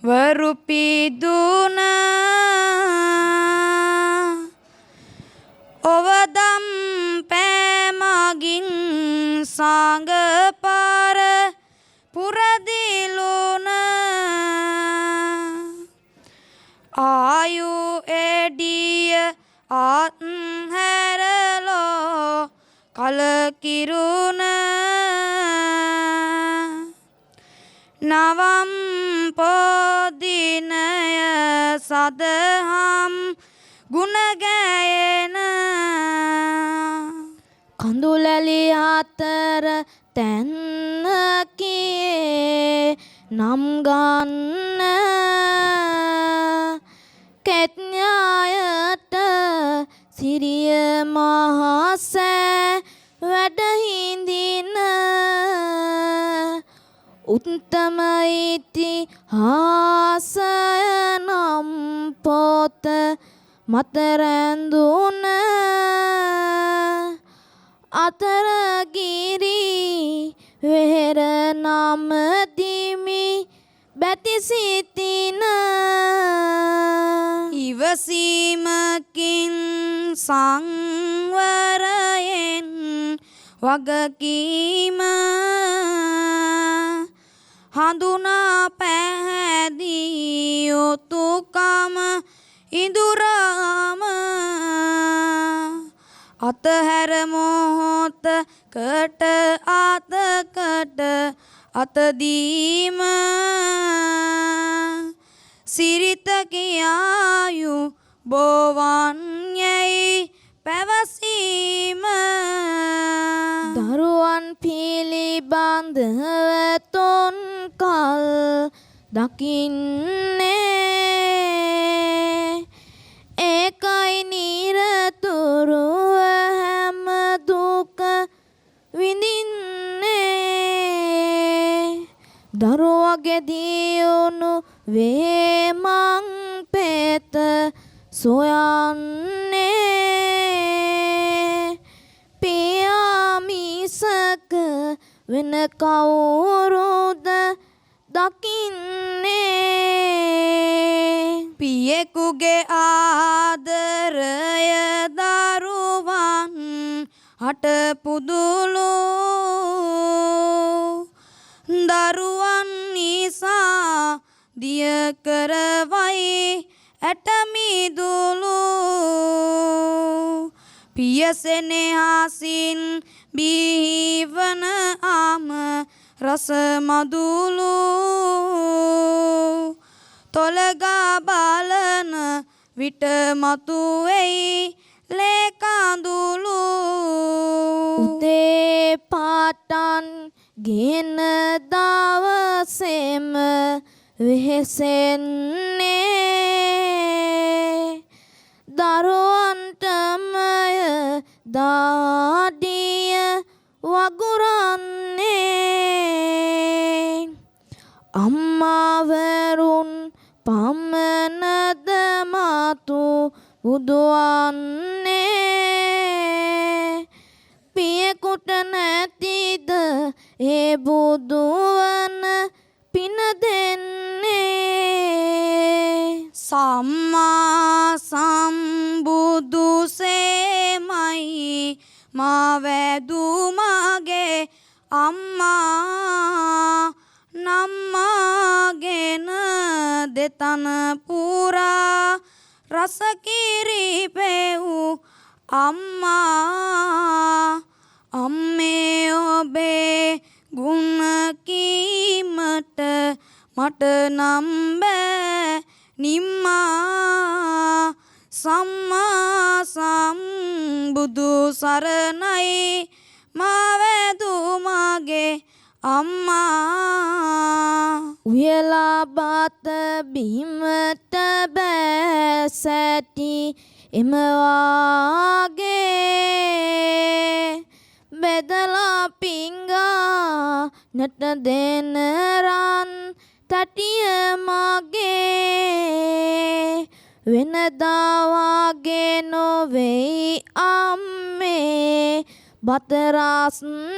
වරුපිදුන ඔවදම් පෑමගින් සංඝ පාර පුරදිලුන ආයු එඩිය ආත්හැරලෝ කලකිරුණ නවම් පොදිනය සදහම් ගුණගැයෙන කඳුලැලි අතර තැන්නකියේ නම් ගන්න කෙත්ඥායට සිරිය මහසෑ වැඩහිඳින උත්තම ඉතිහාසය නම් පොත මතරැඳුන අතරගිරි වෙහෙර නමදිමි බැතිසිතින ඉවසීමකින් සංවරයෙන් වගකීම හඳුනා පැහැදී යුතුකම ඉඳුරාම අතහැර මොහොතකට අතකට අතදීම සිරිත කියායු බෝවන්යයි පැවසීම දරුවන් පිළිබඳව තොන් කල් දකින්නේ ඒකයි නිරතුරුව හැම දුක විඳින්නේ දරුවගේ දියුණු වේමං පෙත සොයන්නේ පියාමිසක වෙන කවුරුද දකින්නේ පියෙකුගේ ආදරය දරුවන් හට පුදුලු දරුවන් නිසා දිය කරවයි ඇටමිදුලු පියසෙනෙහසින් බිහිවන ආම රස මදුලු තොලගා බලන විට මතුවෙයි ලේකඳුලු උදේ පාටන් ගෙන දවසෙම වෙහෙසෙන්නේ දරුවන්ටමය දාඩිය වගුරන්නේ අම්මාවරුන් පමණද මතු බුදුවන්නේ පියෙකුට නැතිද ඒ බුදුවන පින දෙන්නේ සම්මා සම්බුදුසේමයි මා වැදුමගේ අම්මා නම්මාගෙන දෙතන පුරා රසකිරි පෙව් අම්මා අම්මේ ඔබේ ගුණ කීමට මට නම් බෑ නිම්මා සම්මා සම්බුදු සරණයි මා වැදුමගේ අම්මා උයලා බත බිමට බෑ සැටි එමවාගේ බෙදලා පිංගා නට දෙන රන් තටිය මගේ වෙනදා වගේ නොවෙයි අම්මේ බතරස්නේ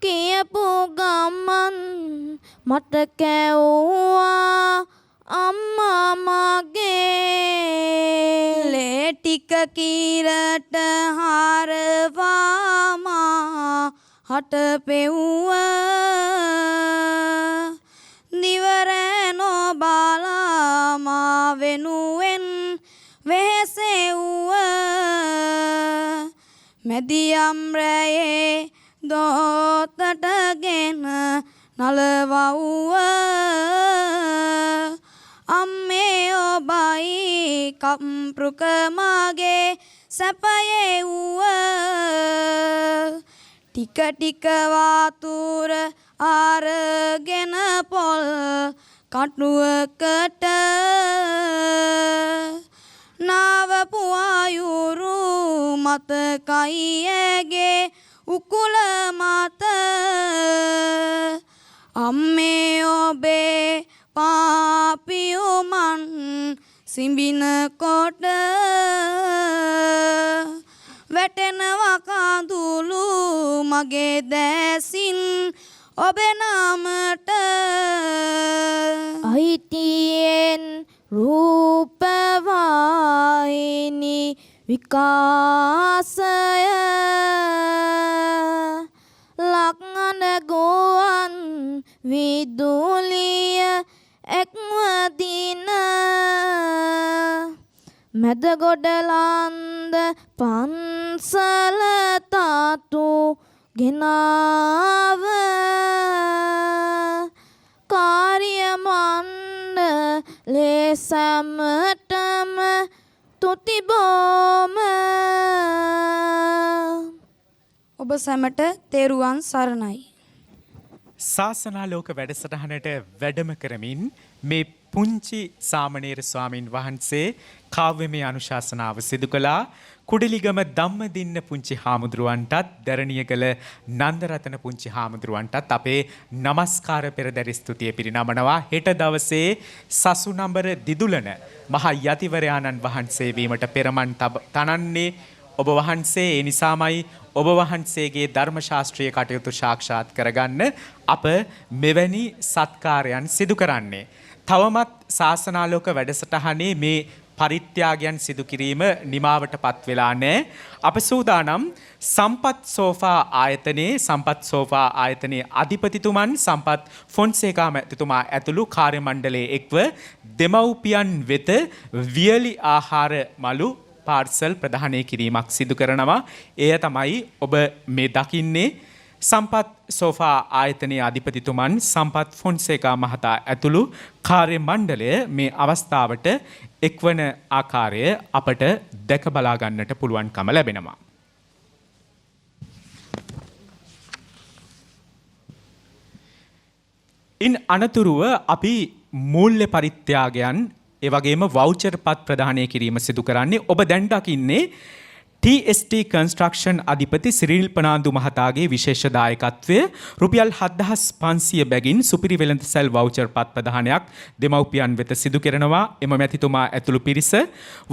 කියපු ගමන් මට කැව්වා අම්මා මගේ ලේ ටික කීරට හරවාමා හට පෙව්වා දිවරෑ නොබාලාමා වෙනුවෙන් වෙහෙසෙව්වා මැදියම් රැයේ දෝතටගෙන නලවව්වා අම්මේ ඔබයි කම්පෘක මගේ සැපයෙව්වා ටික ටික වතුර අරගෙන පොල් කටුවකට නාවපු අයුරු මතකයි ඇගේ උකුල මත අම්මේ ඔබේ පාපියුමන් සිඹිනකොට වැටෙනවා කඳුළු මගේ දැසින් ඔබේ නාමට අයිතියෙන් රූපවාහිනි විකාශය ලක්හඬ ගුවන් විදුලිය එක්වදින මැදගොඩලන්ද පන්සල තාතු ගෙනාව කාර්ය මණ්ඩලේ සැමටම තුති බොම ඔබ සැමට තෙරුවන් සරණයි. ශාසනාලෝක වැඩසටහනට වැඩම කරමින් මේ පුංචි සාමණේර ස්වාමින් වහන්සේ කාව්‍යමය අනුශාසනාව සිදු කළා. කුඩලිගම ධම්මදින්න පුංචි හාමුදුරුවන්ටත් දැරණියගල නන්දරතන පුංචි හාමුදුරුවන්ටත් අපේ নমස්කාර පෙරදරි ස්තුතිය පිරිනමනවා. හෙට දවසේ සසුනඹර දිදුලන මහා යතිවරයාණන් වහන්සේ වීමට පෙරමන් තනන්නේ ඔබ වහන්සේ. ඒ නිසාමයි ඔබ වහන්සේගේ ධර්ම ශාස්ත්‍රීය කටයුතු සාක්ෂාත් කරගන්න අප මෙවැනි සත්කාරයන් සිදු කරන්නේ. තවමත් ශාසනාලෝක වැඩසටහනේ මේ පරිත්‍යාගයන් සිදු කිරීම නිමාවට පත් වෙලා නැහැ. අප සූදානම් සම්පත් සෝෆා ආයතනයේ අධිපතිතුමන් සම්පත් ෆොන්සේකා මැතිතුමා ඇතුළු කාර්ය මණ්ඩලයේ එක්ව දෙමව්පියන් වෙත වියලි ආහාර මලු පාර්සල් ප්‍රදානය කිරීමක් සිදු කරනවා. එය තමයි ඔබ මේ දකින්නේ. සම්පත් සෝෆා ආයතනයේ අධිපතිතුමන් සම්පත් ෆොන්සේකා මහතා ඇතුළු කාර්ය මණ්ඩලය මේ අවස්ථාවට එක්වන ආකාරය අපට දැක බලා ගන්නට පුළුවන්කම ලැබෙනවා. ඉන් අනතුරුව අපි මූල්‍ය පරිත්‍යාගයන් ඒ වගේම වවුචර් පත් ප්‍රදානය කිරීම සිදු කරන්නේ. ඔබ දැන් දකින්නේ TST කන්ස්ට්‍රක්ෂන් අධිපති සිරිල් පනාන්දු මහතාගේ විශේෂ දායකත්වය රුපියල් 7500 බැගින් සුපිරි වෙළඳසැල් වවුචර් පත් ප්‍රදානයක් දෙමව්පියන් වෙත සිදු කරනවා. එම මැතිතුමා ඇතුළු පිරිස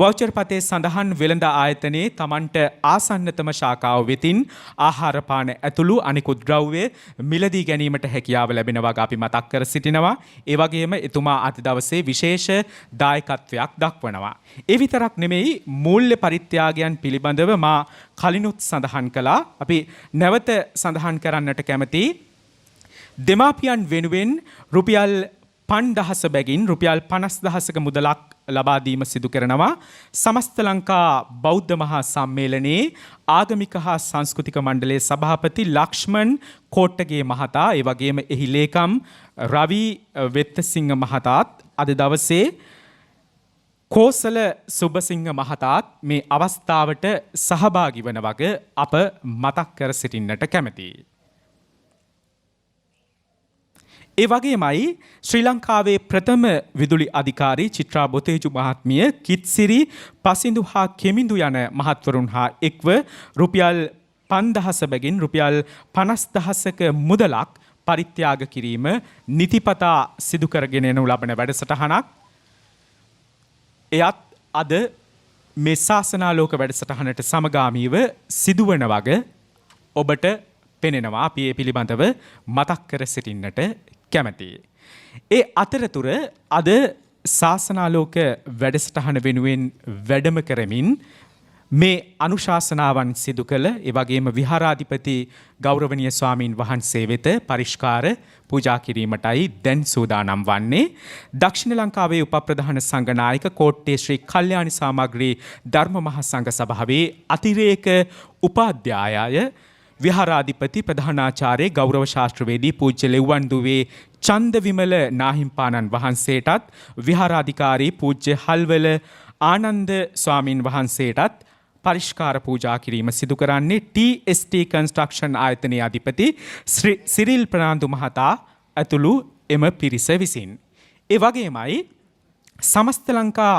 වවුචර් පතේ සඳහන් වෙළඳ ආයතනයේ Tamanට ආසන්නතම ශාඛාව වෙතින් ආහාර පාන ඇතුළු අනිකුත් ද්‍රව්‍ය මිලදී ගැනීමට හැකියාව ලැබෙනවා අපි මතක් කර සිටිනවා. ඒ වගේම එතුමා අද දවසේ විශේෂ දායකත්වයක් දක්වනවා. ඒ විතරක් නෙමෙයි මූල්‍ය පරිත්‍යාගයන් පිළිබඳ මා කලිනුත් සඳහන් කළා. අපි නැවත සඳහන් කරන්නට කැමති දෙමාපියන් වෙනුවෙන් රුපියල් 5000 බැගින් රුපියල් 50000ක මුදලක් ලබා දීම සිදු කරනවා. සමස්ත ලංකා බෞද්ධ මහා සම්මේලනයේ ආගමික හා සංස්කෘතික මණ්ඩලයේ සභාපති ලක්ෂ්මන් කෝට්ටගේ මහතා ඒ වගේම එහි ලේකම් රවි වෙත්තසිංහ මහතාත් අද දවසේ කෝසල සුබසිංහ මහතාත් මේ අවස්ථාවට සහභාගී වන වග අප මතක් කර සිටින්නට කැමැතියි. ඒ වගේමයි ශ්‍රී ලංකාවේ ප්‍රථම විදුලි අධිකාරී චිත්‍රා බොතේජු මහත්මිය කිත්සිරි පසිඳු හා කෙමිඳු යන මහත්වරුන් හා එක්ව රුපියල් 5000 බැගින් රුපියල් 50000ක මුදලක් පරිත්‍යාග කිරීම නිතිපතා සිදු කරගෙන යනු ලබන වැඩසටහනක්. එයත් අද මේ ශාසනාලෝක වැඩසටහනට සමගාමීව සිදුවන වග ඔබට පෙනෙනවා. අපි ඒ පිළිබඳව මතක් කර සිටින්නට කැමැතියි. ඒ අතරතුර අද ශාසනාලෝක වැඩසටහන වෙනුවෙන් වැඩම කරමින් මේ අනුශාසනාවන් සිදු කළ ඒ වගේම විහාරාධිපති ගෞරවනීය ස්වාමීන් වහන්සේ වෙත පරිස්කාර පූජා කිරීමටයි දැන් සූදානම් වන්නේ. දක්ෂිණ ලංකාවේ උපප්‍රධාන සංඝනායක කෝට්ටේ ශ්‍රී කල්යාණි සාමග්‍රී ධර්ම මහා සංඝ සභාවේ අතිරේක උපාධ්‍යායය විහාරාධිපති ප්‍රධානාචාර්ය ගෞරව ශාස්ත්‍රවේදී පූජ්‍ය ලෙව්වන්දුවේ චන්දවිමල නාහිම්පාණන් වහන්සේටත් විහාරාධිකාරී පූජ්‍ය හල්වල ආනන්ද ස්වාමින් වහන්සේටත් පරිස්කාර පූජා කිරීම සිදු කරන්නේ TST කන්ස්ට්‍රක්ෂන් ආයතනයේ අධිපති සිරිල් ප්‍රනාන්දු මහතා ඇතුළු එම පිරිස විසින්. ඒ වගේමයි සමස්ත ලංකා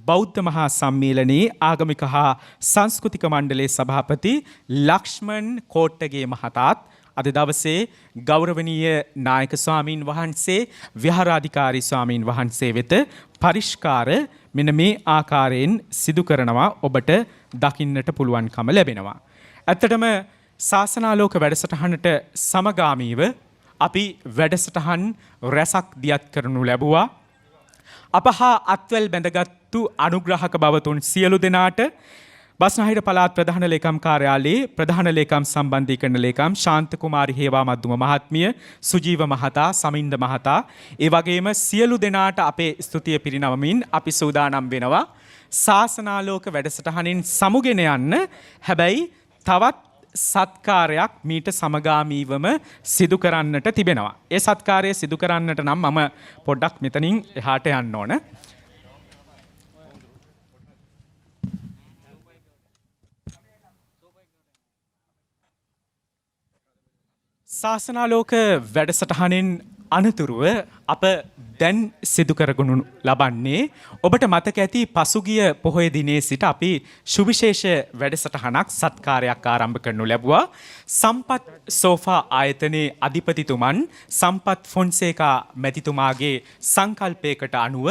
බෞද්ධ මහා සම්මේලනයේ ආගමික හා සංස්කෘතික මණ්ඩලයේ සභාපති ලක්ෂ්මන් කෝට්ටගේ මහතාත් අද දවසේ ගෞරවනීය නායක ස්වාමීන් වහන්සේ විහාරාධිකාරී ස්වාමීන් වහන්සේ වෙත පරිස්කාර මෙන්න මේ ආකාරයෙන් සිදු කරනවා ඔබට දකින්නට පුළුවන්කම ලැබෙනවා. ඇත්තටම ශාසනාලෝක වැඩසටහනට සමගාමීව අපි වැඩසටහන් රැසක් දියත් කරනු ලැබුවා. අප හා අත්වැල් බැඳගත්තු අනුග්‍රහක බවතුන් සියලු දෙනාට බස්නාහිර පළාත් ප්‍රධාන ලේකම් කාර්යාලයේ ප්‍රධාන ලේකම් සම්බන්ධීකරණ ලේකම් ශාන්ත කුමාරි හේවාමද්දුම මහත්මිය, සුජීව මහතා, සමින්ද මහතා, ඒ වගේම සියලු දෙනාට අපේ ස්තුතිය පිරිනවමින් අපි සූදානම් වෙනවා ශාසනාලෝක වැඩසටහනින් සමුගෙන යන්න. හැබැයි තවත් සත්කාරයක් මීට සමගාමීවම සිදු කරන්නට තිබෙනවා. ඒ සත්කාරය සිදු කරන්නට නම් මම පොඩ්ඩක් මෙතනින් එහාට යන්න ඕන. ශාසනාලෝක වැඩසටහනෙන් අනතුරුව අප දැන් සිදු කරගනු ලබන්නේ ඔබට මතක ඇති පසුගිය පොහොය දිනේ සිට අපි සුවිශේෂ වැඩසටහනක් සත්කාරයක් ආරම්භ කරනු ලැබුවා. සම්පත් සෝෆා ආයතනයේ අධිපතිතුමන් සම්පත් ෆොන්සේකා මැතිතුමාගේ සංකල්පයකට අනුව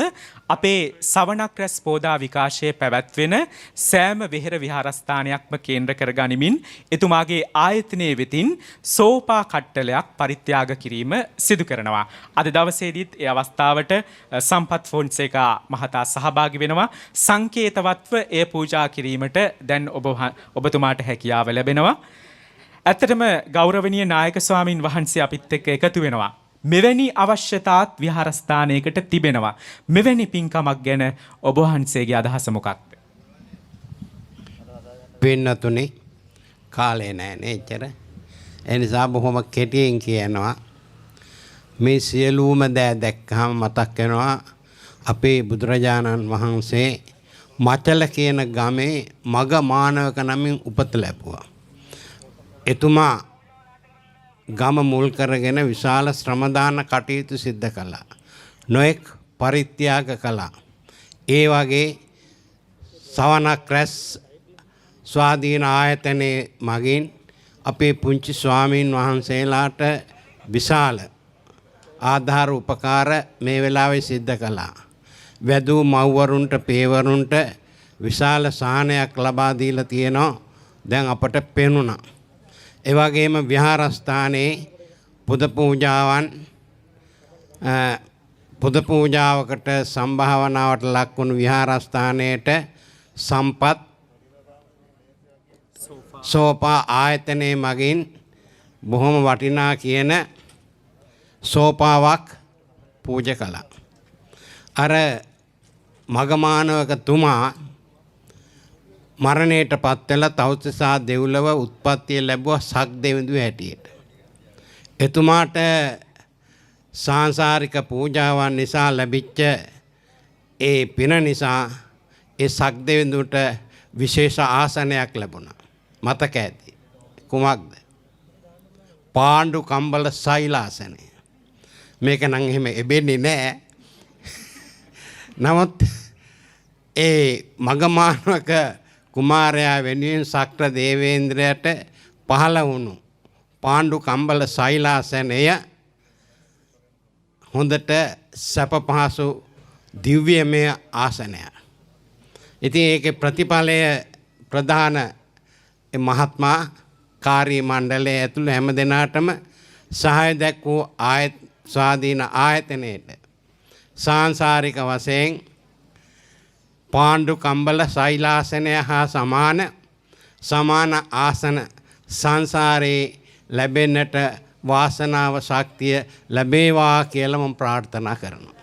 අපේ සවනක් රැස් පෝදා විකාශයේ පැවැත්වෙන සෑම වෙහෙර විහාරස්ථානයක්ම කේන්ද්‍ර කරගනිමින් එතුමාගේ ආයතනයේ වෙතින් සෝපා කට්ටලයක් පරිත්‍යාග කිරීම සිදු කරනවා. අද දවසේදීත් ඒ අවස්ථාවට සම්පත් ෆොන්සේකා මහතා සහභාගී වෙනවා. සංකේතවත්ව එය පූජා කිරීමට දැන් ඔබතුමාට හැකියාව ලැබෙනවා. ඇත්තටම ගෞරවනීය නායක ස්වාමින් වහන්සේ අපිත් එක්ක එකතු වෙනවා. මෙවැනි අවශ්‍යතාත් විහාරස්ථානයකට තිබෙනවා. මෙවැනි පින්කමක් ගැන ඔබ වහන්සේගේ අදහස මොකක්ද? පින්නතුනේ කාලේ නෑනේ එච්චර. ඒ නිසා බොහොම කෙටියෙන් කියනවා. මේ සියලුම දෑ දැක්කම මතක් වෙනවා අපේ බුදුරජාණන් වහන්සේ මචල කියන ගමේ මග මානවක නමින් උපත ලැබුවා. එතුමා ගම මුල් කරගෙන විශාල ශ්‍රමදාන කටයුතු සිද්ධ කළා. නොඑක් පරිත්‍යාග කළා. ඒ වගේ සවනක් රැස් ස්වාධීන ආයතනයේ මගින් අපේ පුංචි ස්වාමීන් වහන්සේලාට විශාල ආධාර උපකාර මේ වෙලාවේ සිද්ධ කළා. වැදූ මව්වරුන්ට පේවරුන්ට විශාල සහනයක් ලබා දීලා තියෙනවා. දැන් අපට පෙනුණා. ඒ වගේම විහාරස්ථානයේ පුද පූජාවකට සම්භාවනාවට ලක් වුණු විහාරස්ථානයේට සම්පත් සෝපා ආයතනයේ මගින් බොහොම වටිනා කියන සෝපාවක් පූජ කළා. අර මගමානවකතුමා මරණයට පත් වෙලා තවුතිසා දෙව්ලොව උත්පත්තිය ලැබුවා සක් දෙවිඳු හැටියට. එතුමාට සාංශාරික පූජාවන් නිසා ලැබිච්ච ඒ පින නිසා ඒ සක් දෙවිඳුට විශේෂ ආසනයක් ලැබුණා. මතක ඇති. කුමක්ද? පාණ්ඩු කම්බල සෛලාසනය. මේක නම් එහෙම එබෙන්නේ නැහැ. නමුත් ඒ මගමානවක කුමාරයා වෙනුවෙන් ශක්‍ර දේවේන්ද්‍රයට පහළ වුණු පාණ්ඩු කම්බල සෛලාසනය හොඳට සැප පහසු දිව්‍යමය ආසනය. ඉතින් ඒකේ ප්‍රතිඵලය ප්‍රධාන මහත්මා කාර්ය මණ්ඩලය ඇතුළු හැම දෙනාටම සහාය දැක්වූ ස්වාධීන ආයතනයට සාංසාරික වශයෙන් පාණ්ඩු කම්බල සෛලාසනය හා සමාන ආසන සංසාරේ ලැබෙන්නට වාසනාව ශක්තිය ලැබේවා කියලා මම ප්‍රාර්ථනා කරනවා.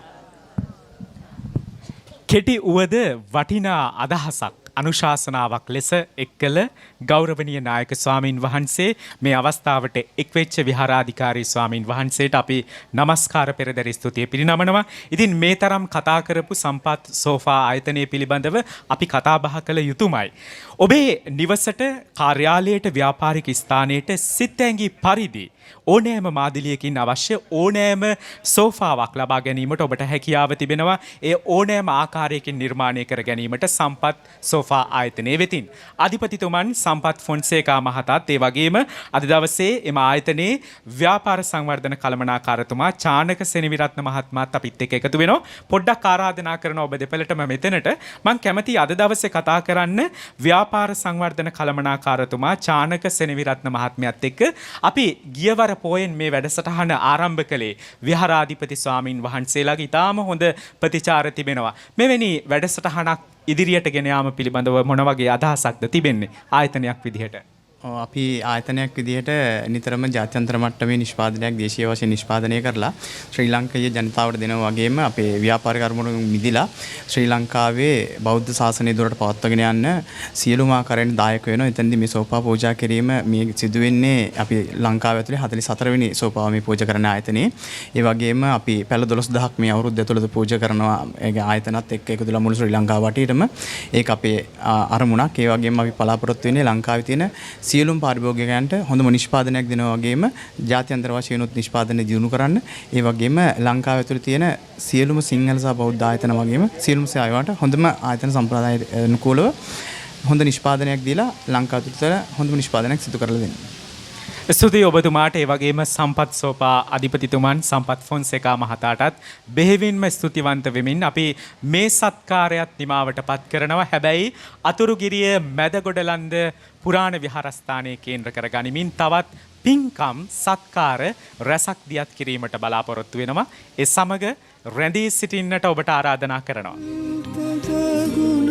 කෙටි උවද වටිනා අදහසක් අනුශාසනාවක් ලෙස එක්කල ගෞරවනීය නායක ස්වාමින් වහන්සේ මේ අවස්ථාවට එක්වෙච්ච විහාරාධිකාරී ස්වාමින් වහන්සේට අපි নমස්කාර පෙරදරි ස්තුතිය පිරිනමනවා. ඉතින් මේ තරම් කතා කරපු සම්පත් සෝෆා ආයතනය පිළිබඳව අපි කතා බහ කළ යුතුමයි. ඔබේ නිවසට කාර්යාලයට ව්‍යාපාරික ස්ථානයට සිත් ඇඟි පරිදි ඕනෑම මාදිලියකින් අවශ්‍ය ඕනෑම සෝෆාවක් ලබා ගැනීමට ඔබට හැකියාව තිබෙනවා. ඒ ඕනෑම ආකාරයකින් නිර්මාණය කර ගැනීමට සම්පත් සෝෆා ආයතනයේ වෙතින්. අධිපතිතුමන් සම්පත් ෆොන්සේකා මහතාත් ඒ වගේම අද දවසේ එම ආයතනයේ ව්‍යාපාර සංවර්ධන කළමනාකාරතුමා චානක සෙනවිරත්න මහත්මයාත් අපිත් එක්ක එකතු වෙනවා. පොඩ්ඩක් ආරාධනා කරන ඔබ දෙපළටම මෙතනට මම කැමතියි අද දවසේ කතා කරන්න ව්‍යාපාර සංවර්ධන කළමනාකාරතුමා චානක සෙනවිරත්න මහත්මයාත් එක්ක අපි ගියවර පෝයෙන් මේ වැඩසටහන ආරම්භ කළේ විහාරාධිපති ස්වාමින් වහන්සේලාගේ ඉතාම හොඳ ප්‍රතිචාර තිබෙනවා. මෙවැනි වැඩසටහනක් ඉදිරියට ගෙන යාම පිළිබඳව මොන වගේ අදහසක්ද තිබෙන්නේ ආයතනයක් විදිහට? අපි ආයතනයක් විදිහට නිතරම ජාත්‍යන්තර මට්ටමේ නිෂ්පාදනයක් දේශීය වශයෙන් නිෂ්පාදනය කරලා ශ්‍රී ලංකීය ජනතාවට දෙනවා වගේම අපේ ව්‍යාපාර කර්මවලින් මිදිලා ශ්‍රී ලංකාවේ බෞද්ධ ශාසනය දුරට පවත්වාගෙන යන්න සියලුම ආකාරයෙන් දායක වෙනවා. එතනදී මේ සෝපා පූජා කිරීම මේ සිදු වෙන්නේ අපි ලංකාව ඇතුලේ 44 වෙනි සෝපාව මේ පූජා කරන ආයතනයේ. ඒ වගේම අපි පැල 12000ක් මේ අවුරුද්ද ඇතුළත පූජා කරනවා. ඒ ආයතනත් එක්ක එකතුලා මුළු ශ්‍රී ලංකාව වටේටම ඒක අපේ අරමුණක්. ඒ වගේම අපි බලාපොරොත්තු වෙන්නේ ලංකාවේ තියෙන සියලුම පාරිභෝගිකයන්ට හොඳම නිෂ්පාදනයක් දෙනවා වගේම ජාත්‍යන්තර වශයෙන් උත් නිෂ්පාදනය දියුණු කරන්න. ඒ වගේම ලංකාව ඇතුළේ තියෙන සියලුම සිංහල සහ බෞද්ධ ආයතන වගේම සියලුම සේවාවට හොඳම ආයතන සම්ප්‍රදායට අනුකූලව හොඳ නිෂ්පාදනයක් දීලා ලංකාව ඇතුළත හොඳම නිෂ්පාදනයක් සිදු කරලා දෙන්න. ස්තුතියි ඔබතුමාට. ඒ වගේම සම්පත් සෝපා අධිපතිතුමන් සම්පත් ෆොන්සේකා මහතාටත් බෙහෙවින්ම ස්තුතිවන්ත වෙමින් අපි මේ සත්කාරයත් නිමාවට පත් කරනවා. හැබැයි අතුරුගිරිය මැදගොඩලන්ද පුරාණ විහාරස්ථානයේ කේන්ද්‍ර කර ගනිමින් තවත් පින්කම් සත්කාර රැසක් දියත් කිරීමට බලාපොරොත්තු වෙනවා. ඒ සමග රැඳී සිටින්නට ඔබට ආරාධනා කරනවා.